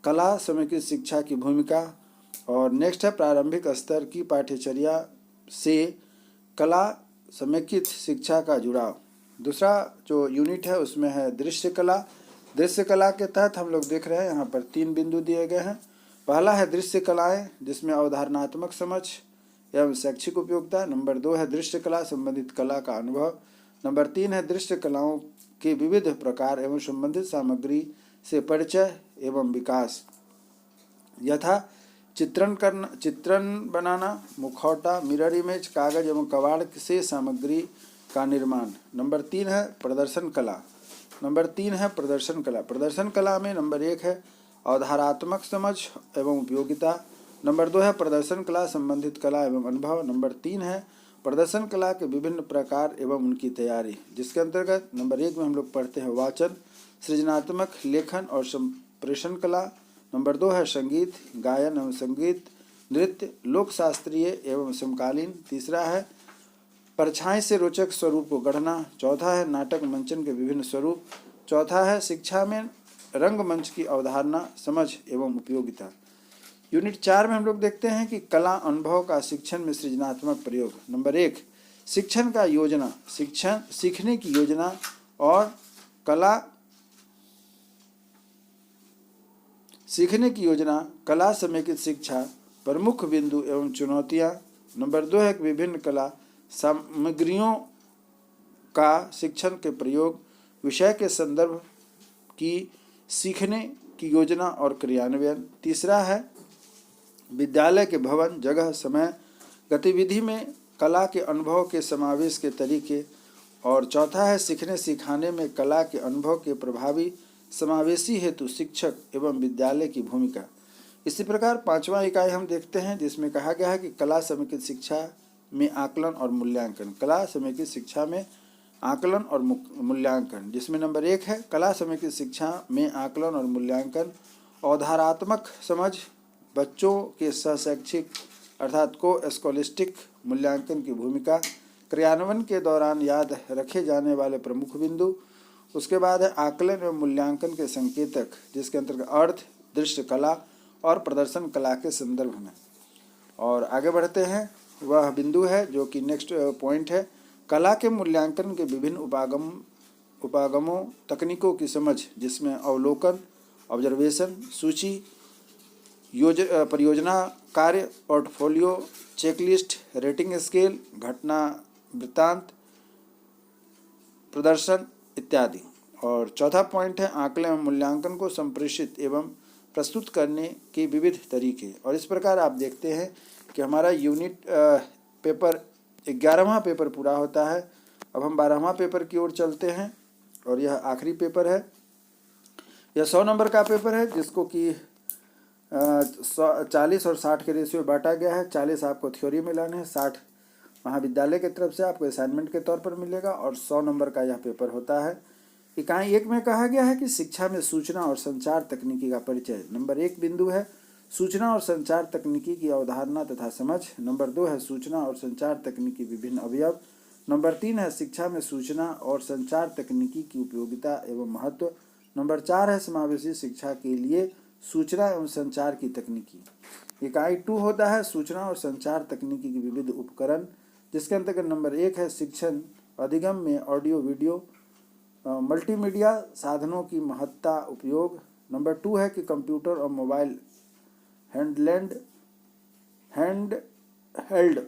कला समेकित शिक्षा की भूमिका। और नेक्स्ट है प्रारंभिक स्तर की पाठ्यचर्या से कला समेकित शिक्षा का जुड़ाव। दूसरा जो यूनिट है उसमें है दृश्य कला। दृश्य कला के तहत हम लोग देख रहे हैं यहाँ पर 3 बिंदु दिए गए हैं। पहला है दृश्य कलाएं, जिसमें अवधारणात्मक समझ एवं शैक्षिक उपयोगिता। नंबर 2 है दृश्य कला संबंधित कला का अनुभव। नंबर 3 है दृश्य कलाओं के विविध प्रकार एवं संबंधित सामग्री से परिचय एवं विकास, यथा चित्रण बनाना, मुखौटा, मिरर इमेज, कागज एवं कबाड़ से सामग्री का निर्माण। नंबर 3 है प्रदर्शन कला। प्रदर्शन कला में नंबर 1 है अवधारणात्मक समझ एवं उपयोगिता। नंबर 2 है प्रदर्शन कला संबंधित कला एवं अनुभव। नंबर 3 है प्रदर्शन कला के विभिन्न प्रकार एवं उनकी तैयारी, जिसके अंतर्गत नंबर 1 में हम लोग पढ़ते हैं वाचन, सृजनात्मक लेखन और संप्रेषण कला। नंबर 2 है संगीत, गायन एवं संगीत, नृत्य, लोक शास्त्रीय एवं समकालीन। तीसरा है परछाई से रोचक स्वरूप को गढ़ना। चौथा है नाटक मंचन के विभिन्न स्वरूप। चौथा है शिक्षा में रंगमंच की अवधारणा समझ एवं उपयोगिता। यूनिट 4 में हम लोग देखते हैं कि कला अनुभव का शिक्षण में सृजनात्मक प्रयोग। नंबर 1 शिक्षण का योजना, सीखने की योजना और कला सीखने की योजना, कला समेकित शिक्षा, प्रमुख बिंदु एवं चुनौतियाँ। नंबर 2 है विभिन्न कला सामग्रियों का शिक्षण के प्रयोग, विषय के संदर्भ की सीखने की योजना और क्रियान्वयन। तीसरा है विद्यालय के भवन, जगह, समय, गतिविधि में कला के अनुभव के समावेश के तरीके। और चौथा है सीखने सिखाने में कला के अनुभव के प्रभावी समावेशी हेतु शिक्षक एवं विद्यालय की भूमिका। इसी प्रकार 5वां इकाई हम देखते हैं, जिसमें कहा गया है कि कला समेकित शिक्षा में आकलन और मूल्यांकन। कला समेकित शिक्षा में आकलन और मूल्यांकन, जिसमें नंबर 1 है कला समेकित शिक्षा में आकलन और मूल्यांकन, अवधारणात्मक समझ, बच्चों के सहशैक्षिक अर्थात को स्कॉलिस्टिक मूल्यांकन की भूमिका, क्रियान्वयन के दौरान याद रखे जाने वाले प्रमुख बिंदु। उसके बाद है आकलन एवं मूल्यांकन के संकेतक, जिसके अंतर्गत अर्थ, दृश्य कला और प्रदर्शन कला के संदर्भ में। और आगे बढ़ते हैं, वह बिंदु है जो कि नेक्स्ट पॉइंट है कला के मूल्यांकन के विभिन्न उपागमों तकनीकों की समझ, जिसमें अवलोकन, ऑब्जर्वेशन, सूची, परियोजना कार्य, पोर्टफोलियो, चेकलिस्ट, रेटिंग स्केल, घटना वृत्तांत, प्रदर्शन इत्यादि। और चौथा पॉइंट है आकलन एवं मूल्यांकन को संप्रेषित एवं प्रस्तुत करने के विविध तरीके। और इस प्रकार आप देखते हैं कि हमारा यूनिट पेपर 11वां पेपर पूरा होता है। अब हम 12वां पेपर की ओर चलते हैं और यह आखिरी पेपर है। यह 100 नंबर का पेपर है, जिसको कि 40 और 60 के रेशियो में बांटा गया है। 40 आपको थ्योरी में लाने हैं, 60 महाविद्यालय की तरफ से आपको असाइनमेंट के तौर पर मिलेगा और 100 नंबर का यह पेपर होता है। इकाई 1 में कहा गया है कि शिक्षा में सूचना और संचार तकनीकी का परिचय। नंबर 1 बिंदु है सूचना और संचार तकनीकी की अवधारणा तथा समझ। नंबर 2 है सूचना और संचार तकनीकी विभिन्न अवयव। नंबर 3 है शिक्षा में सूचना और संचार तकनीकी की उपयोगिता एवं महत्व। नंबर 4 है समावेशी शिक्षा के लिए सूचना एवं संचार की तकनीकी। इकाई 2 होता है सूचना और संचार तकनीकी की विविध उपकरण, जिसके अंतर्गत नंबर 1 है शिक्षण अधिगम में ऑडियो वीडियो मल्टीमीडिया साधनों की महत्ता उपयोग। नंबर 2 है कि कंप्यूटर और मोबाइल हैंडहेल्ड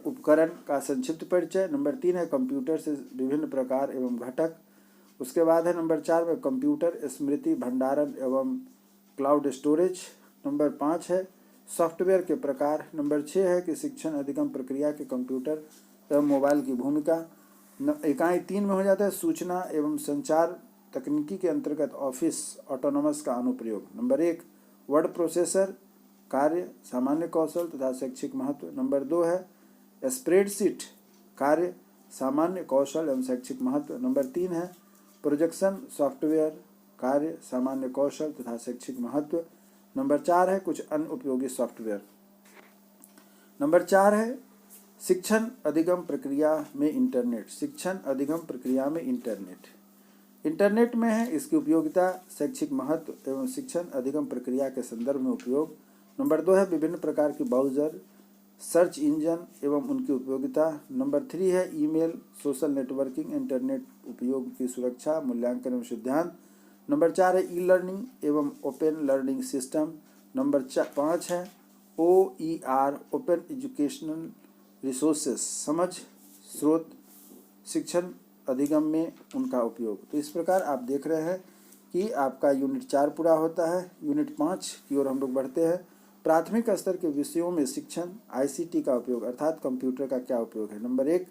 उपकरण का संक्षिप्त परिचय। नंबर 3 है कंप्यूटर से विभिन्न प्रकार एवं घटक। उसके बाद है नंबर 4 में कंप्यूटर स्मृति भंडारण एवं क्लाउड स्टोरेज। नंबर 5 है सॉफ्टवेयर के प्रकार। नंबर 6 है कि शिक्षण अधिगम प्रक्रिया के कंप्यूटर एवं मोबाइल की भूमिका। इकाई 3 में हो जाता है सूचना एवं संचार तकनीकी के अंतर्गत ऑफिस ऑटोनोमस का अनुप्रयोग। नंबर 1 वर्ड प्रोसेसर कार्य सामान्य कौशल तथा शैक्षिक महत्व। नंबर 2 है स्प्रेडशीट कार्य सामान्य कौशल एवं शैक्षिक महत्व। नंबर 3 है प्रोजेक्शन सॉफ्टवेयर कार्य सामान्य कौशल तथा शैक्षिक महत्व। नंबर 4 है कुछ अन्य उपयोगी सॉफ्टवेयर। नंबर 4 है शिक्षण अधिगम प्रक्रिया में इंटरनेट। शिक्षण अधिगम प्रक्रिया में इंटरनेट में है इसकी उपयोगिता शैक्षिक महत्व एवं शिक्षण अधिगम प्रक्रिया के संदर्भ में उपयोग। नंबर 2 है विभिन्न प्रकार की ब्राउज़र सर्च इंजन एवं उनकी उपयोगिता। नंबर 3 है ईमेल सोशल नेटवर्किंग इंटरनेट उपयोग की सुरक्षा मूल्यांकन एवं सिद्धांत। नंबर 4 है ई लर्निंग एवं ओपन लर्निंग सिस्टम। नंबर 5 है OER ओपन एजुकेशनल रिसोर्सेस समझ स्रोत शिक्षण अधिगम में उनका उपयोग। तो इस प्रकार आप देख रहे हैं कि आपका यूनिट 4 पूरा होता है। यूनिट 5 की ओर हम लोग बढ़ते हैं। प्राथमिक स्तर के विषयों में शिक्षण ICT का उपयोग अर्थात कंप्यूटर का क्या उपयोग है। नंबर 1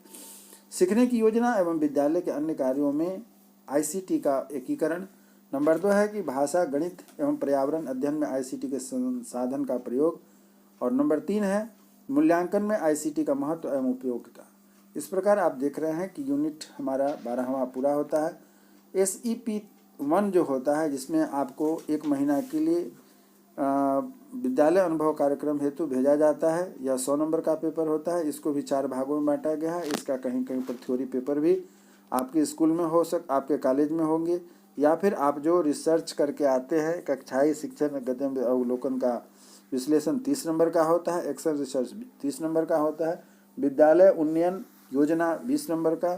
सीखने की योजना एवं विद्यालय के अन्य कार्यों में ICT का एकीकरण। नंबर 2 है कि भाषा गणित एवं पर्यावरण अध्ययन में ICT के संसाधन का प्रयोग। और नंबर 3 है मूल्यांकन में ICT का महत्व एवं उपयोगिता। इस प्रकार आप देख रहे हैं कि यूनिट हमारा 12वां पूरा होता है। SEP1 जो होता है जिसमें आपको 1 महीना के लिए विद्यालय अनुभव कार्यक्रम हेतु भेजा जाता है। यह 100 नंबर का पेपर होता है। इसको भी 4 भागों में बांटा गया है। इसका कहीं कहीं पर थ्योरी पेपर भी आपके स्कूल में आपके कॉलेज में होंगे या फिर आप जो रिसर्च करके आते हैं। कक्षाई शिक्षण गद्य अवलोकन का विश्लेषण 30 नंबर का होता है। एक्शन रिसर्च 30 नंबर का होता है। विद्यालय उन्नयन योजना 20 नंबर का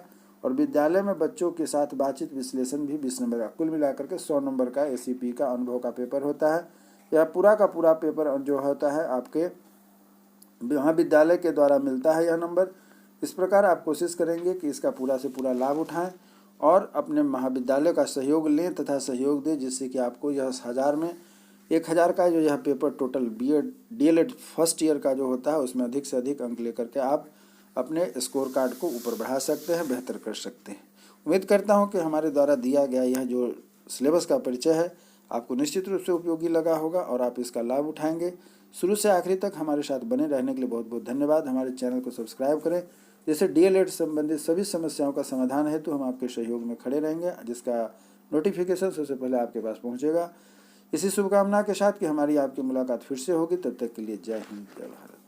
और विद्यालय में बच्चों के साथ बातचीत विश्लेषण भी 20 नंबर का। कुल मिलाकर के 100 नंबर का SEP का अनुभव का पेपर होता है। यह पूरा का पूरा पेपर जो होता है आपके महाविद्यालय के द्वारा मिलता है यह नंबर। इस प्रकार आप कोशिश करेंगे कि इसका पूरा से पूरा लाभ उठाएं और अपने महाविद्यालय का सहयोग लें तथा सहयोग दें जिससे कि आपको यह 1000 का जो यह paper total BEd DLED first year का जो होता है उसमें अधिक से अधिक अंक लेकर के आप अपने स्कोर कार्ड को ऊपर बढ़ा सकते हैं बेहतर कर सकते हैं। उम्मीद करता हूं कि हमारे द्वारा दिया गया यह जो सिलेबस का परिचय है आपको निश्चित रूप से उपयोगी लगा होगा और आप इसका लाभ उठाएंगे। शुरू से आखिरी तक हमारे साथ बने रहने के लिए बहुत बहुत धन्यवाद। हमारे चैनल को सब्सक्राइब करें। जैसे DLED संबंधित सभी समस्याओं का समाधान है तो हम आपके सहयोग में खड़े रहेंगे जिसका नोटिफिकेशन सबसे पहले आपके पास पहुँचेगा। इसी शुभकामना के साथ कि हमारी आपकी मुलाकात फिर से होगी। तब तक के लिए जय हिंद जय भारत।